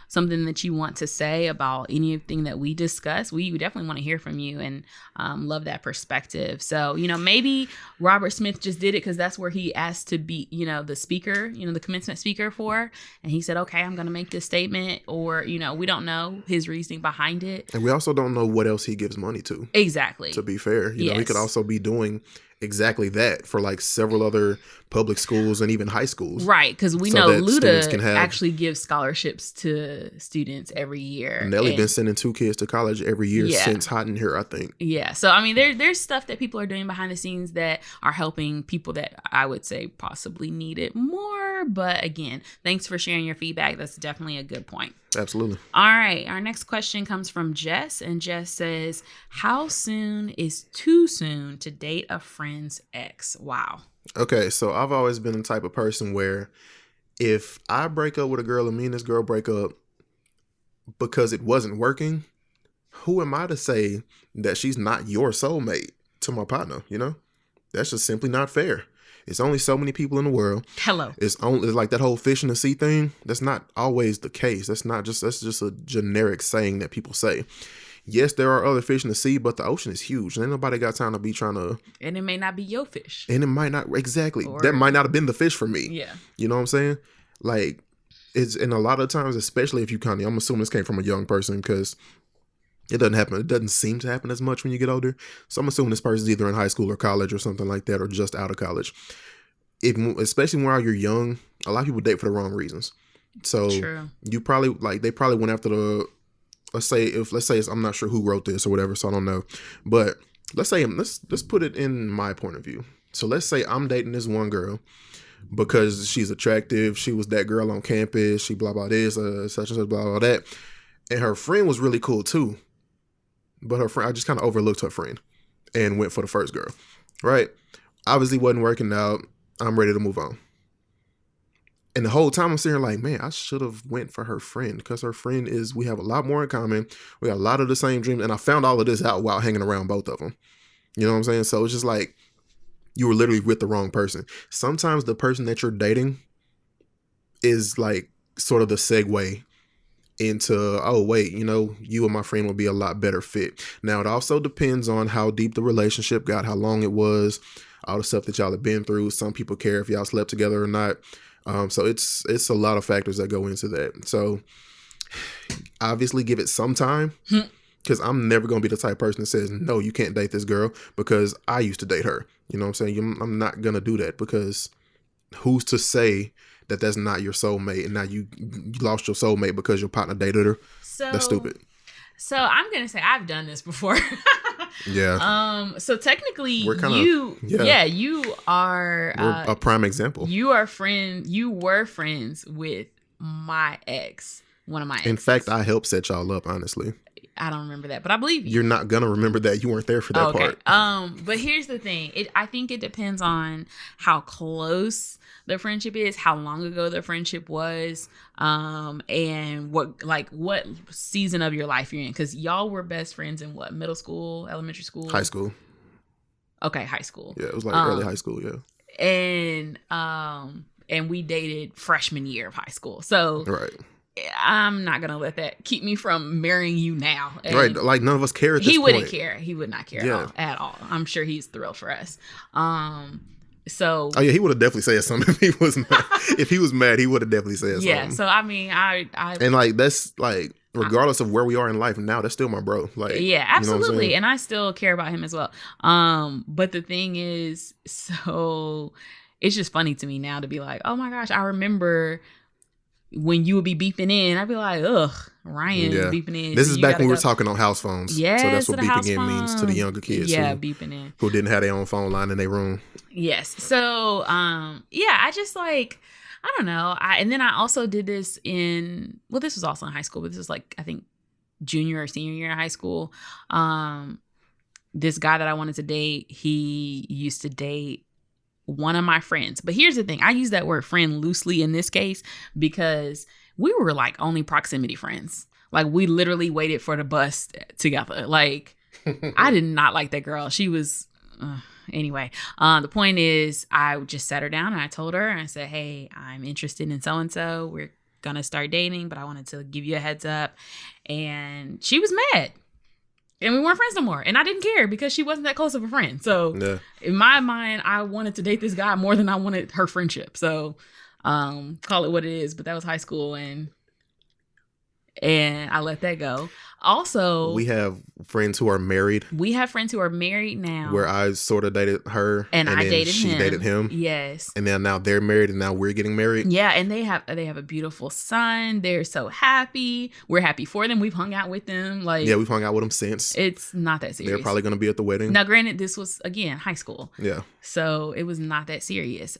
[SPEAKER 1] something that you want to say about anything that we discuss, we definitely want to hear from you and love that perspective. So, maybe Robert Smith just did it because that's where he asked to be, the speaker, the commencement speaker for. And he said, okay, I'm going to make this statement, or, we don't know his reasoning behind it.
[SPEAKER 2] And we also don't know what else he gives money to.
[SPEAKER 1] Exactly.
[SPEAKER 2] To be fair, he could also be doing exactly that for several other public schools and even high schools.
[SPEAKER 1] Right, because we know Luda actually gives scholarships to students every year.
[SPEAKER 2] Nelly been sending 2 kids to college every year since Hot in Here, I think.
[SPEAKER 1] Yeah, so there's stuff that people are doing behind the scenes that are helping people that I would say possibly need it more. But again, thanks for sharing your feedback. That's definitely a good point.
[SPEAKER 2] Absolutely.
[SPEAKER 1] All right, our next question comes from Jess, and Jess says, how soon is too soon to date a friend's ex? Wow.
[SPEAKER 2] Okay, so I've always been the type of person where if I break up with a girl and me and this girl break up because it wasn't working, who am I to say that she's not your soulmate to my partner? That's just simply not fair. It's only so many people in the world.
[SPEAKER 1] Hello.
[SPEAKER 2] It's like that whole fish in the sea thing. That's not always the case. That's just a generic saying that people say. Yes, there are other fish in the sea, but the ocean is huge. And ain't nobody got time to be trying to...
[SPEAKER 1] And it may not be your fish.
[SPEAKER 2] And it might not... Exactly.
[SPEAKER 1] Or...
[SPEAKER 2] That might not have been the fish for me.
[SPEAKER 1] Yeah.
[SPEAKER 2] You know what I'm saying? Like, it's... And a lot of times, especially if you kind of... I'm assuming this came from a young person because it doesn't happen. It doesn't seem to happen as much when you get older. So I'm assuming this person's either in high school or college or something like that, or just out of college. Especially while you're young, a lot of people date for the wrong reasons. So
[SPEAKER 1] True.
[SPEAKER 2] You probably... Like, they probably went after the... Let's say it's, I'm not sure who wrote this or whatever, so I don't know. But let's put it in my point of view. So let's say I'm dating this one girl because she's attractive. She was that girl on campus. She blah blah this, such and such blah blah that. And her friend was really cool too. But her friend, I just kind of overlooked her friend and went for the first girl. Right? Obviously wasn't working out. I'm ready to move on. And the whole time I'm sitting here like, man, I should have went for her friend because her friend we have a lot more in common. We got a lot of the same dreams. And I found all of this out while hanging around both of them. You know what I'm saying? So it's just like, you were literally with the wrong person. Sometimes the person that you're dating is like sort of the segue into, oh, wait, you and my friend will be a lot better fit. Now, it also depends on how deep the relationship got, how long it was, all the stuff that y'all have been through. Some people care if y'all slept together or not. So it's a lot of factors that go into that. So obviously give it some time because I'm never going to be the type of person that says, no, you can't date this girl because I used to date her. You know what I'm saying? I'm not going to do that because who's to say that that's not your soulmate and now you lost your soulmate because your partner dated her? So, that's stupid.
[SPEAKER 1] So I'm going to say I've done this before.
[SPEAKER 2] Yeah.
[SPEAKER 1] So technically you are
[SPEAKER 2] we're a prime example.
[SPEAKER 1] You were friends with my ex, one of my exes.
[SPEAKER 2] In fact, I helped set y'all up, honestly.
[SPEAKER 1] I don't remember that, but I believe you.
[SPEAKER 2] You're not going to remember that. You weren't there for that part.
[SPEAKER 1] But here's the thing. I think it depends on how close the friendship is, how long ago the friendship was, and what season of your life you're in. Because y'all were best friends in what? Middle school, elementary school?
[SPEAKER 2] High school.
[SPEAKER 1] Okay, high school.
[SPEAKER 2] Yeah, it was like early high school, yeah.
[SPEAKER 1] And we dated freshman year of high school. So
[SPEAKER 2] right.
[SPEAKER 1] I'm not going to let that keep me from marrying you now. And
[SPEAKER 2] right. Like none of us care at this point.
[SPEAKER 1] He wouldn't care. He would not care at all. I'm sure he's thrilled for us. So.
[SPEAKER 2] Oh yeah, he would have definitely said something if he was mad. If he was mad, he would have definitely said something.
[SPEAKER 1] Yeah. So I mean, I
[SPEAKER 2] and like that's like regardless of where we are in life now, that's still my bro. Like
[SPEAKER 1] yeah, absolutely, and I still care about him as well. But the thing is, so it's just funny to me now to be like, oh my gosh, I remember when you would be beeping in, I'd be like, ugh, Ryan beeping in.
[SPEAKER 2] This is back when we were talking on house phones.
[SPEAKER 1] Yeah,
[SPEAKER 2] so that's what beeping in means to the younger kids.
[SPEAKER 1] Yeah, beeping in.
[SPEAKER 2] Who didn't have their own phone line in their room.
[SPEAKER 1] Yes. So, I just like, I don't know. And then I also did this this was also in high school, but this was like, I think junior or senior year in high school. This guy that I wanted to date, he used to date one of my friends. But here's the thing. I use that word friend loosely in this case because we were like only proximity friends. Like we literally waited for the bus together. Like I did not like that girl. She was... Anyway, the point is I just sat her down and I told her and I said, hey, I'm interested in so-and-so. We're going to start dating, but I wanted to give you a heads up. And she was mad. And we weren't friends no more. And I didn't care because she wasn't that close of a friend. So in my mind, I wanted to date this guy more than I wanted her friendship. So call it what it is. But that was high school and I let that go. Also,
[SPEAKER 2] we have friends who are married.
[SPEAKER 1] We have friends who are married now.
[SPEAKER 2] Where I sort of dated her,
[SPEAKER 1] and I dated him.
[SPEAKER 2] She dated him.
[SPEAKER 1] Yes.
[SPEAKER 2] And then now they're married, and now we're getting married.
[SPEAKER 1] Yeah, and they have a beautiful son. They're so happy. We're happy for them. We've hung out with them.
[SPEAKER 2] We've hung out with them since.
[SPEAKER 1] It's not that serious.
[SPEAKER 2] They're probably going to be at the wedding.
[SPEAKER 1] Now, granted, this was again high school.
[SPEAKER 2] Yeah.
[SPEAKER 1] So it was not that serious.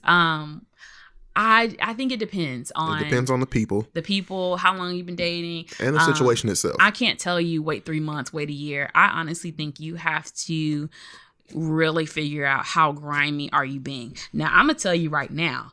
[SPEAKER 1] I think it depends on...
[SPEAKER 2] It depends on the people.
[SPEAKER 1] The people, how long you've been dating.
[SPEAKER 2] And the situation itself.
[SPEAKER 1] I can't tell you wait 3 months, wait a year. I honestly think you have to really figure out how grimy are you being. Now, I'm going to tell you right now,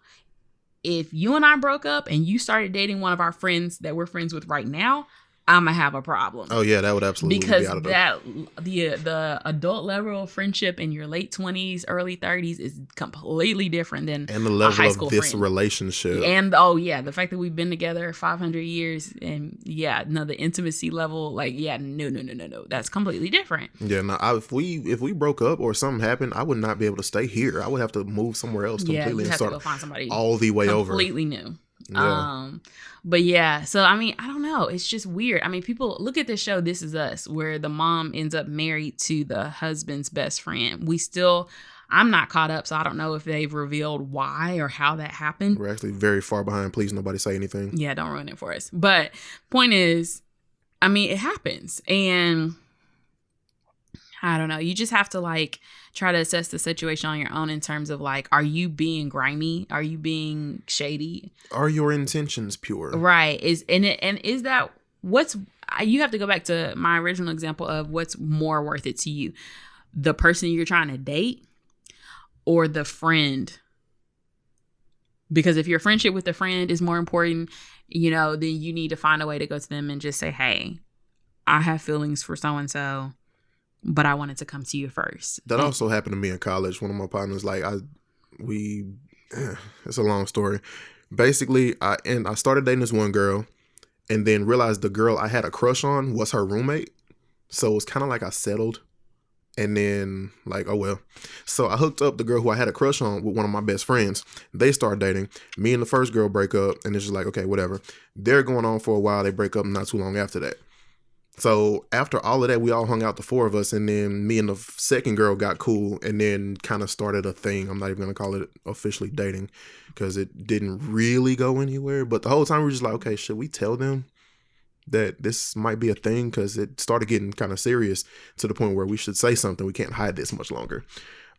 [SPEAKER 1] if you and I broke up and you started dating one of our friends that we're friends with right now, I'm gonna have a problem.
[SPEAKER 2] Oh yeah, that would absolutely
[SPEAKER 1] because
[SPEAKER 2] be out of
[SPEAKER 1] the adult level of friendship in your late 20s, early 30s is completely different than
[SPEAKER 2] and the
[SPEAKER 1] a
[SPEAKER 2] level
[SPEAKER 1] high
[SPEAKER 2] of
[SPEAKER 1] school
[SPEAKER 2] this
[SPEAKER 1] friend.
[SPEAKER 2] relationship.
[SPEAKER 1] And the fact that we've been together 500 years, and the intimacy level, like, no, that's completely different.
[SPEAKER 2] Yeah, no. If we broke up or something happened, I would not be able to stay here. I would have to move somewhere else completely
[SPEAKER 1] You
[SPEAKER 2] and
[SPEAKER 1] have to
[SPEAKER 2] start
[SPEAKER 1] go find somebody
[SPEAKER 2] all the way over.
[SPEAKER 1] completely new.
[SPEAKER 2] Yeah.
[SPEAKER 1] But yeah, so I mean, I don't know. It's just weird. I mean, people look at the show This Is Us, where the mom ends up married to the husband's best friend. I'm not caught up, so I don't know if they've revealed why or how that happened.
[SPEAKER 2] We're actually very far behind. Please, nobody say anything.
[SPEAKER 1] Yeah, don't ruin it for us. But point is, I mean, it happens. And I don't know. You just have to like try to assess the situation on your own in terms of like, are you being grimy? Are you being shady?
[SPEAKER 2] Are your intentions pure?
[SPEAKER 1] Right. Is that what's, you have to go back to my original example of what's more worth it to you, the person you're trying to date or the friend? Because if your friendship with the friend is more important, then you need to find a way to go to them and just say, hey, I have feelings for so-and-so, but I wanted to come to you first.
[SPEAKER 2] That also happened to me in college. One of my partners, it's a long story. Basically, I started dating this one girl and then realized the girl I had a crush on was her roommate. So it was kind of like I settled. And then like, oh well. So I hooked up the girl who I had a crush on with one of my best friends. They start dating. Me and the first girl break up, and it's just like, okay, whatever. They're going on for a while. They break up not too long after that. So after all of that, we all hung out, the four of us, and then me and the second girl got cool and then kind of started a thing. I'm not even going to call it officially dating because it didn't really go anywhere. But the whole time we were just like, okay, should we tell them that this might be a thing? Because it started getting kind of serious to the point where we should say something. We can't hide this much longer.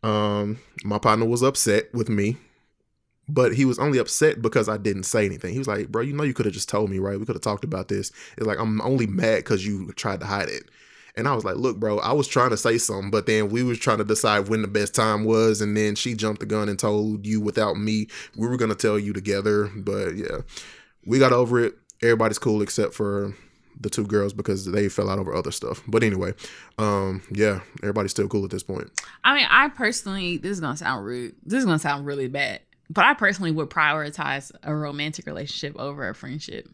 [SPEAKER 2] My partner was upset with me, but he was only upset because I didn't say anything. He was like, bro, you could have just told me, right? We could have talked about this. It's like, I'm only mad because you tried to hide it. And I was like, look, bro, I was trying to say something, but then we was trying to decide when the best time was. And then she jumped the gun and told you without me. We were going to tell you together. But yeah, we got over it. Everybody's cool except for the two girls because they fell out over other stuff. But anyway, yeah, everybody's still cool at this point.
[SPEAKER 1] I mean, I personally, this is going to sound rude. This is going to sound really bad. But I personally would prioritize a romantic relationship over a friendship.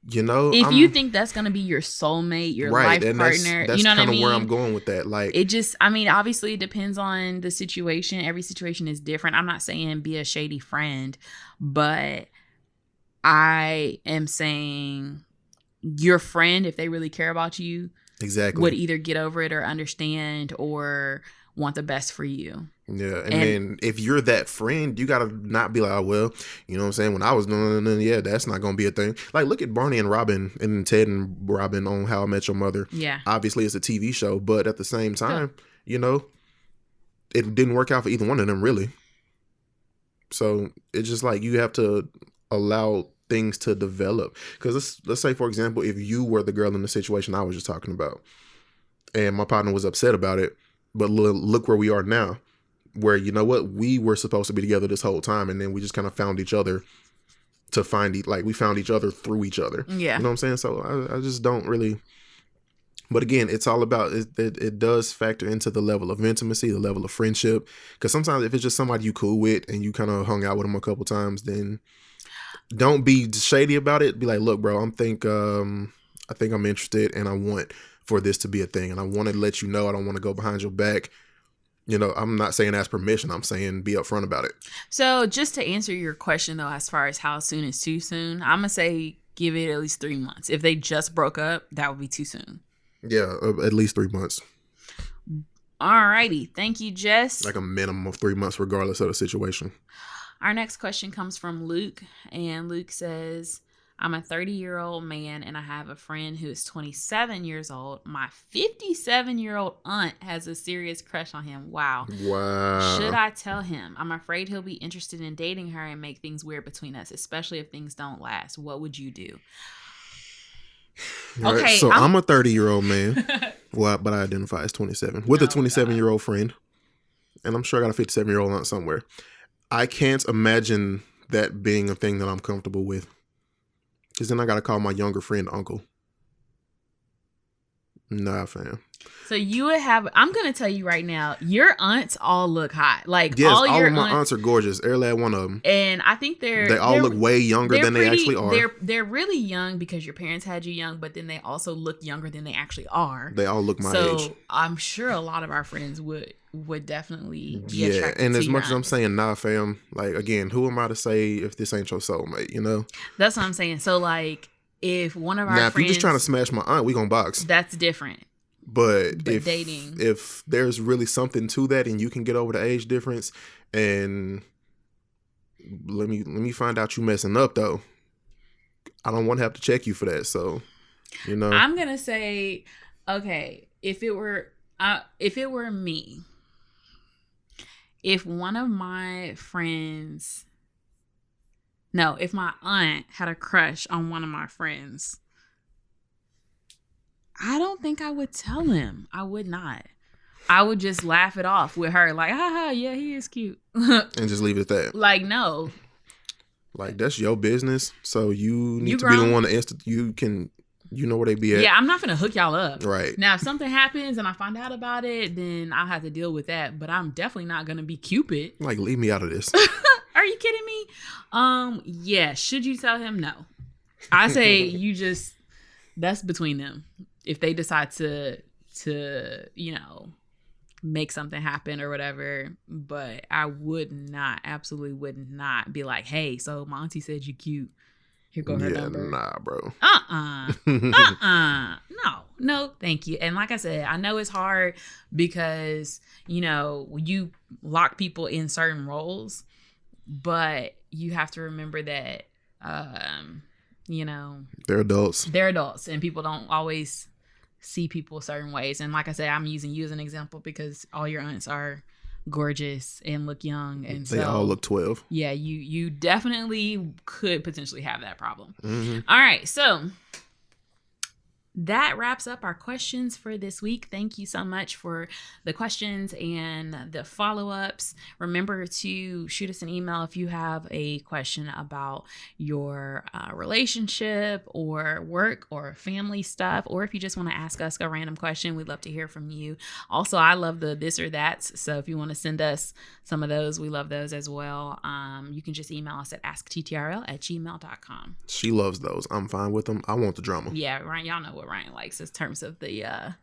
[SPEAKER 1] If you think that's going to be your soulmate, your life partner,
[SPEAKER 2] that's
[SPEAKER 1] you know what I mean?
[SPEAKER 2] That's kind of where I'm going with that. Like,
[SPEAKER 1] it just, I mean, obviously it depends on the situation. Every situation is different. I'm not saying be a shady friend, but I am saying your friend, if they really care about you,
[SPEAKER 2] exactly,
[SPEAKER 1] would either get over it or understand or want the best for you.
[SPEAKER 2] Yeah, and then if you're that friend, you gotta not be like, oh, well, you know what I'm saying? When I was doing it, yeah, that's not gonna be a thing. Like, look at Barney and Robin and Ted and Robin on How I Met Your Mother.
[SPEAKER 1] Yeah,
[SPEAKER 2] obviously it's a TV show, but at the same time, it didn't work out for either one of them really. So it's just like you have to allow things to develop. Because let's say, for example, if you were the girl in the situation I was just talking about, and my partner was upset about it, but look where we are now. Where, you know what, we were supposed to be together this whole time, and then we just kind of found each other we found each other through each other.
[SPEAKER 1] Yeah.
[SPEAKER 2] You know what I'm saying? So I just don't really, but again, it's all about, it does factor into the level of intimacy, the level of friendship. Because sometimes if it's just somebody you cool with and you kind of hung out with them a couple times, then don't be shady about it. Be like, look, bro, I think I'm interested and I want for this to be a thing. And I want to let you know, I don't want to go behind your back. I'm not saying ask permission. I'm saying be upfront about it.
[SPEAKER 1] So just to answer your question, though, as far as how soon is too soon, I'm going to say give it at least 3 months. If they just broke up, that would be too soon.
[SPEAKER 2] Yeah, at least 3 months.
[SPEAKER 1] Alrighty. Thank you, Jess.
[SPEAKER 2] Like a minimum of 3 months, regardless of the situation.
[SPEAKER 1] Our next question comes from Luke. And Luke says, I'm a 30-year-old man and I have a friend who is 27 years old. My 57-year-old aunt has a serious crush on him. Wow. Should I tell him? I'm afraid he'll be interested in dating her and make things weird between us, especially if things don't last. What would you do?
[SPEAKER 2] Right, okay. So I'm a 30-year-old man. But I identify as 27 with a 27-year-old friend. And I'm sure I got a 57-year-old aunt somewhere. I can't imagine that being a thing that I'm comfortable with. Because then I got to call my younger friend uncle. Nah, fam.
[SPEAKER 1] So you would have. I'm gonna tell you right now. Your aunts all look hot. Like
[SPEAKER 2] Yes,
[SPEAKER 1] all your
[SPEAKER 2] of my aunts are gorgeous. Every last one of them.
[SPEAKER 1] and I think
[SPEAKER 2] They all look way younger than they actually are.
[SPEAKER 1] They're really young because your parents had you young, but then they also look younger than they actually are.
[SPEAKER 2] They all look my age.
[SPEAKER 1] So I'm sure a lot of our friends would definitely be attracted
[SPEAKER 2] and
[SPEAKER 1] to
[SPEAKER 2] as much as
[SPEAKER 1] aunt.
[SPEAKER 2] I'm saying, nah, fam. Like again, who am I to say if this ain't your soulmate? You know.
[SPEAKER 1] That's what I'm saying. So like, if one of our
[SPEAKER 2] now, if
[SPEAKER 1] friends,
[SPEAKER 2] you're just trying to smash my aunt, we gonna box.
[SPEAKER 1] That's different.
[SPEAKER 2] But if
[SPEAKER 1] dating,
[SPEAKER 2] if there's really something to that, and you can get over the age difference, and let me find out you messing up though. I don't want to have to check you for that. So, you know,
[SPEAKER 1] I'm gonna say, okay, if it were me, if one of my friends, no, if my aunt had a crush on one of my friends, I don't think I would tell him. I would not. I would just laugh it off with her, like, haha, yeah, he is cute.
[SPEAKER 2] and just leave it at that.
[SPEAKER 1] Like, no.
[SPEAKER 2] Like, that's your business. So you need to be the one to you know where they be at.
[SPEAKER 1] Yeah, I'm not gonna hook y'all up.
[SPEAKER 2] Right.
[SPEAKER 1] Now, if something happens and I find out about it, then I'll have to deal with that. But I'm definitely not gonna be Cupid.
[SPEAKER 2] Like, leave me out of this.
[SPEAKER 1] Are you kidding me? Yeah. Should you tell him? No. I say that's between them. If they decide to make something happen or whatever, but I absolutely would not be like, hey, so my auntie said you cute. Here go her number.
[SPEAKER 2] Nah, bro.
[SPEAKER 1] No, thank you. And like I said, I know it's hard because, you lock people in certain roles, but you have to remember that,
[SPEAKER 2] they're adults.
[SPEAKER 1] They're adults and people don't always see people certain ways. And like I said, I'm using you as an example because all your aunts are gorgeous and look young, and
[SPEAKER 2] they all look 12.
[SPEAKER 1] Yeah, you definitely could potentially have that problem.
[SPEAKER 2] Mm-hmm.
[SPEAKER 1] All right, so that wraps up our questions for this week. Thank you so much for the questions and the follow-ups. Remember to shoot us an email if you have a question about your relationship or work or family stuff, or if you just want to ask us a random question. We'd love to hear from you. Also, I love the this or that's, so if you want to send us some of those, we love those as well. You can just email us at askttRL@gmail.com.
[SPEAKER 2] She loves those. I'm fine with them. I want the drama.
[SPEAKER 1] Yeah, Ryan, y'all know what Ryan likes in terms of the
[SPEAKER 2] I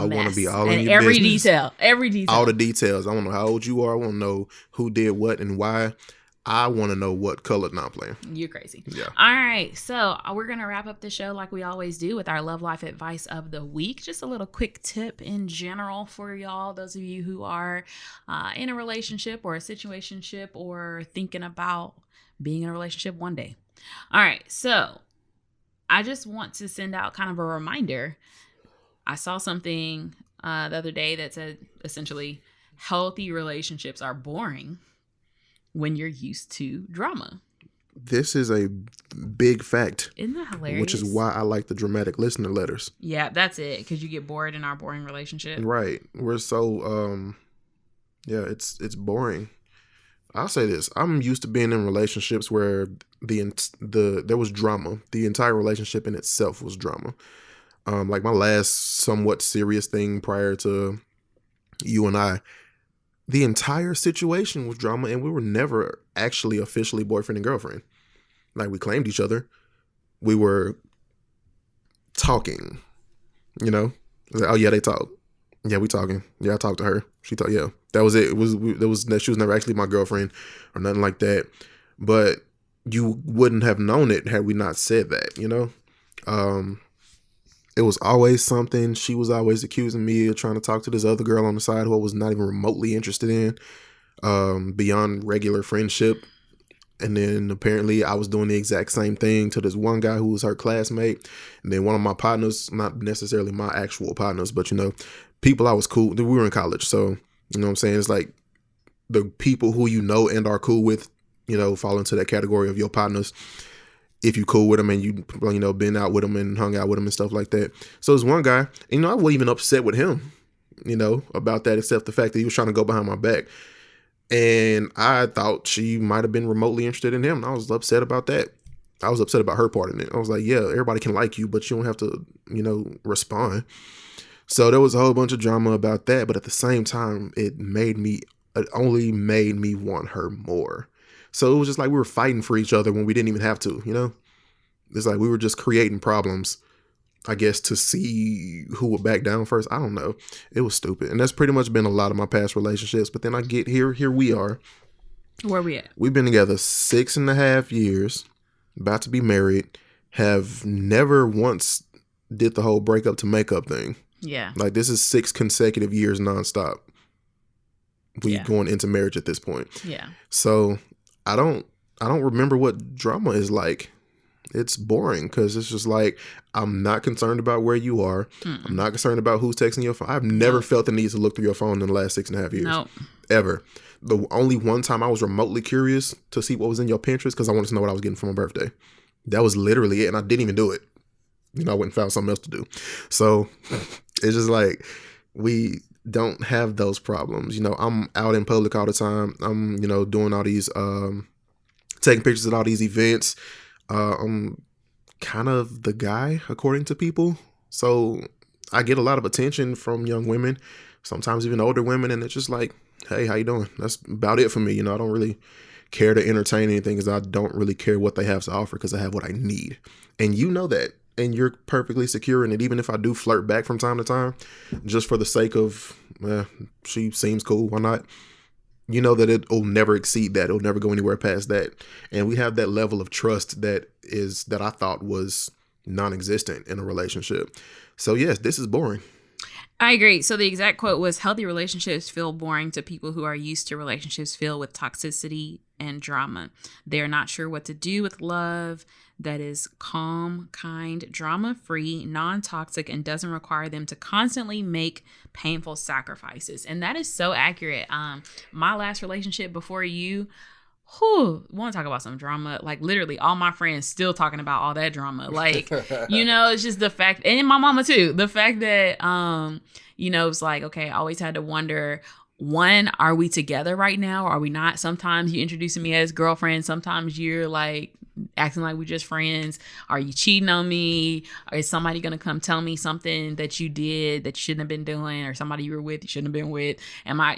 [SPEAKER 2] want to be all
[SPEAKER 1] and
[SPEAKER 2] in your
[SPEAKER 1] every
[SPEAKER 2] business.
[SPEAKER 1] every detail,
[SPEAKER 2] all the details. I want to know how old you are. I want to know who did what and why. I want to know what color. Not playing.
[SPEAKER 1] You're crazy.
[SPEAKER 2] Yeah.
[SPEAKER 1] All right, so we're gonna wrap up the show like we always do with our love life advice of the week. Just a little quick tip in general for y'all, those of you who are in a relationship or a situationship or thinking about being in a relationship one day. All right, so I just want to send out kind of a reminder. I saw something the other day that said essentially healthy relationships are boring when you're used to drama.
[SPEAKER 2] This is a big fact.
[SPEAKER 1] Isn't that hilarious?
[SPEAKER 2] Which is why I like the dramatic listener letters.
[SPEAKER 1] Yeah, that's it. Because you get bored in our boring relationship.
[SPEAKER 2] Right. We're so, it's boring. I'll say this. I'm used to being in relationships where there was drama. The entire relationship in itself was drama. Like my last somewhat serious thing prior to you and I, the entire situation was drama, and we were never actually officially boyfriend and girlfriend. Like, we claimed each other. We were talking, Like, oh yeah, they talk. Yeah, we talking. Yeah, I talked to her. She talked. Yeah, that was it. She was never actually my girlfriend or nothing like that. But you wouldn't have known it had we not said that. It was always something. She was always accusing me of trying to talk to this other girl on the side who I was not even remotely interested in, beyond regular friendship. And then apparently I was doing the exact same thing to this one guy who was her classmate. And then one of my partners, not necessarily my actual partners, but, people I was cool. We were in college. So, you know what I'm saying? It's like the people who you know and are cool with, fall into that category of your partners. If you cool with them and you been out with them and hung out with them and stuff like that. So there's one guy, and, I wasn't even upset with him, about that, except the fact that he was trying to go behind my back. And I thought she might have been remotely interested in him. And I was upset about that. I was upset about her part in it. I was like, yeah, everybody can like you, but you don't have to, respond. So there was a whole bunch of drama about that, but at the same time, it only made me want her more. So it was just like we were fighting for each other when we didn't even have to. It's like we were just creating problems, I guess, to see who would back down first. I don't know. It was stupid. And that's pretty much been a lot of my past relationships. But then I get here we are.
[SPEAKER 1] Where we at?
[SPEAKER 2] We've been together 6.5 years, about to be married, have never once did the whole breakup to makeup thing.
[SPEAKER 1] Yeah.
[SPEAKER 2] Like, this is 6 consecutive years nonstop. We going into marriage at this point.
[SPEAKER 1] Yeah.
[SPEAKER 2] So I don't remember what drama is like. It's boring because it's just like, I'm not concerned about where you are. Mm-mm. I'm not concerned about who's texting your phone. I've never felt the need to look through your phone in the last 6.5 years.
[SPEAKER 1] Nope.
[SPEAKER 2] Ever. The only one time I was remotely curious to see what was in your Pinterest because I wanted to know what I was getting for my birthday. That was literally it, and I didn't even do it. I went and found something else to do. So it's just like, we don't have those problems. I'm out in public all the time. I'm, doing all these, taking pictures at all these events. I'm kind of the guy, according to people. So I get a lot of attention from young women, sometimes even older women. And it's just like, hey, how you doing? That's about it for me. I don't really care to entertain anything because I don't really care what they have to offer because I have what I need. And you know that. And you're perfectly secure in it. Even if I do flirt back from time to time, just for the sake of, she seems cool, why not? You know that it'll never exceed that. It'll never go anywhere past that. And we have that level of trust that I thought was non-existent in a relationship. So yes, this is boring.
[SPEAKER 1] I agree. So the exact quote was, healthy relationships feel boring to people who are used to relationships filled with toxicity and drama. They are not sure what to do with love that is calm, kind, drama-free, non-toxic, and doesn't require them to constantly make painful sacrifices. And that is so accurate. My last relationship before you, want to talk about some drama. Like, literally all my friends still talking about all that drama. Like, it's just the fact, and my mama too, the fact that, it's like, okay, I always had to wonder, one, are we together right now? Or are we not? Sometimes you introducing me as girlfriend. Sometimes you're like acting like we're just friends. Are you cheating on me? Or is somebody going to come tell me something that you did that you shouldn't have been doing? Or somebody you were with you shouldn't have been with? Am I,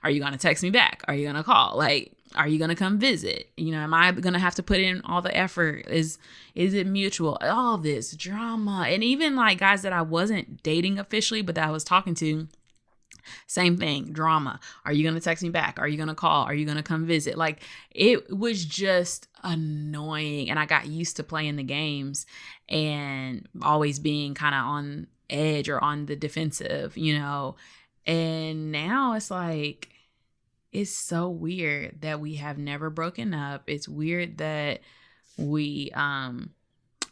[SPEAKER 1] are you going to text me back? Are you going to call? Like, are you going to come visit? Am I going to have to put in all the effort? Is it mutual? All this drama. And even like guys that I wasn't dating officially, but that I was talking to, same thing, drama. Are you going to text me back? Are you going to call? Are you going to come visit? Like, it was just annoying. And I got used to playing the games and always being kind of on edge or on the defensive, And now it's like, it's so weird that we have never broken up. It's weird that we are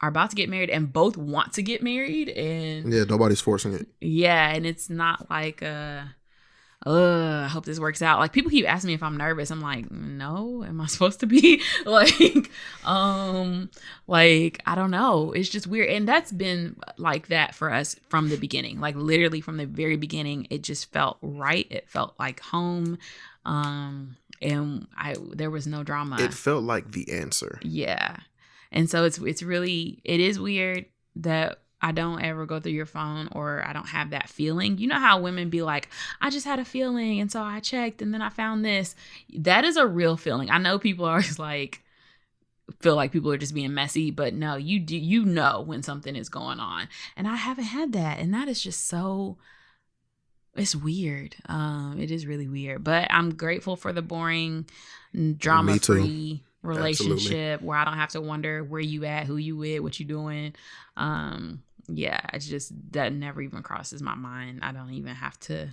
[SPEAKER 1] about to get married and both want to get married. And
[SPEAKER 2] yeah, nobody's forcing it.
[SPEAKER 1] Yeah, and it's not like I hope this works out. Like, people keep asking me if I'm nervous. I'm like, no, am I supposed to be? like I don't know. It's just weird. And that's been like that for us from the beginning. Like, literally from the very beginning, it just felt right. It felt like home. And there was no drama.
[SPEAKER 2] It felt like the answer.
[SPEAKER 1] Yeah. And so it is weird that I don't ever go through your phone or I don't have that feeling. You know how women be like, I just had a feeling and so I checked and then I found this. That is a real feeling. I know people are like, feel like people are just being messy, but no, you know when something is going on. And I haven't had that. And that is just so, it's weird. It is really weird, but I'm grateful for the boring, drama-free relationship. Absolutely. Where I don't have to wonder where you at, who you with, what you doing. Yeah, it's just, that never even crosses my mind. I don't even have to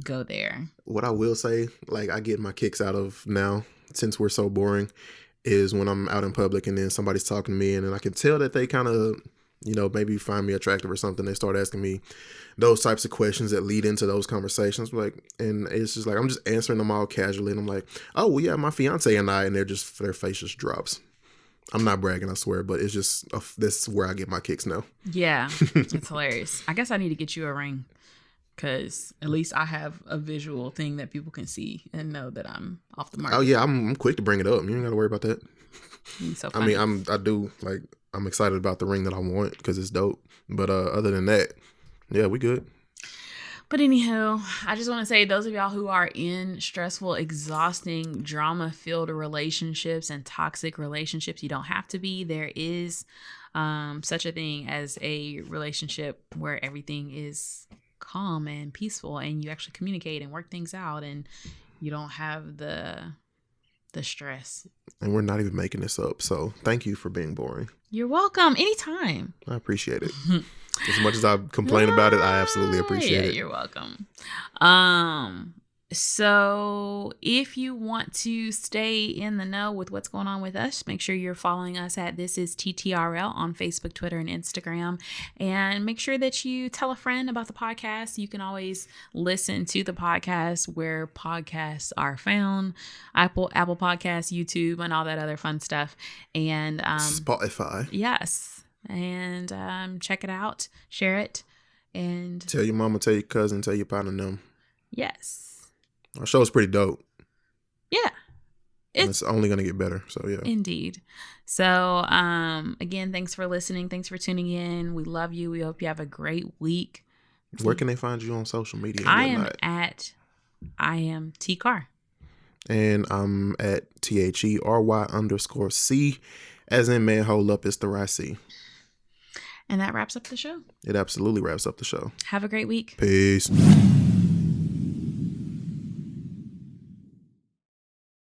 [SPEAKER 1] go there.
[SPEAKER 2] What I will say, like, I get my kicks out of now, since we're so boring, is when I'm out in public and then somebody's talking to me and then I can tell that they kind of, maybe find me attractive or something. They start asking me those types of questions that lead into those conversations. And it's just like, I'm just answering them all casually. And I'm like, oh, well, yeah, my fiance and I, and their face just drops. I'm not bragging, I swear, but it's just, this is where I get my kicks now.
[SPEAKER 1] Yeah, it's hilarious. I guess I need to get you a ring because at least I have a visual thing that people can see and know that I'm off the market.
[SPEAKER 2] Oh, yeah, I'm quick to bring it up. You ain't got to worry about that.
[SPEAKER 1] He's so
[SPEAKER 2] I
[SPEAKER 1] funny.
[SPEAKER 2] mean, I'm excited about the ring that I want because it's dope. But other than that, yeah, we good.
[SPEAKER 1] But anywho, I just want to say, those of y'all who are in stressful, exhausting, drama-filled relationships and toxic relationships, you don't have to be. There is such a thing as a relationship where everything is calm and peaceful, and you actually communicate and work things out, and you don't have the stress.
[SPEAKER 2] And we're not even making this up. So thank you for being boring.
[SPEAKER 1] You're welcome. Anytime.
[SPEAKER 2] I appreciate it. As much as I complain about it, I absolutely appreciate it.
[SPEAKER 1] You're welcome. So if you want to stay in the know with what's going on with us, make sure you're following us at This Is TTRL on Facebook, Twitter, and Instagram. And make sure that you tell a friend about the podcast. You can always listen to the podcast where podcasts are found. Apple Podcasts, YouTube, and all that other fun stuff. And
[SPEAKER 2] Spotify.
[SPEAKER 1] Yes. And check it out. Share it. And
[SPEAKER 2] tell your mama, tell your cousin, tell your partner them.
[SPEAKER 1] Yes.
[SPEAKER 2] Our show's pretty dope.
[SPEAKER 1] Yeah.
[SPEAKER 2] It's only going to get better. So, yeah.
[SPEAKER 1] Indeed. So, again, thanks for listening. Thanks for tuning in. We love you. We hope you have a great week.
[SPEAKER 2] Where can they find you on social media?
[SPEAKER 1] I am T Carr.
[SPEAKER 2] And I'm at THERY_C, as in man, hold up, it's the right C.
[SPEAKER 1] And that wraps up the show.
[SPEAKER 2] It absolutely wraps up the show.
[SPEAKER 1] Have a great week.
[SPEAKER 2] Peace.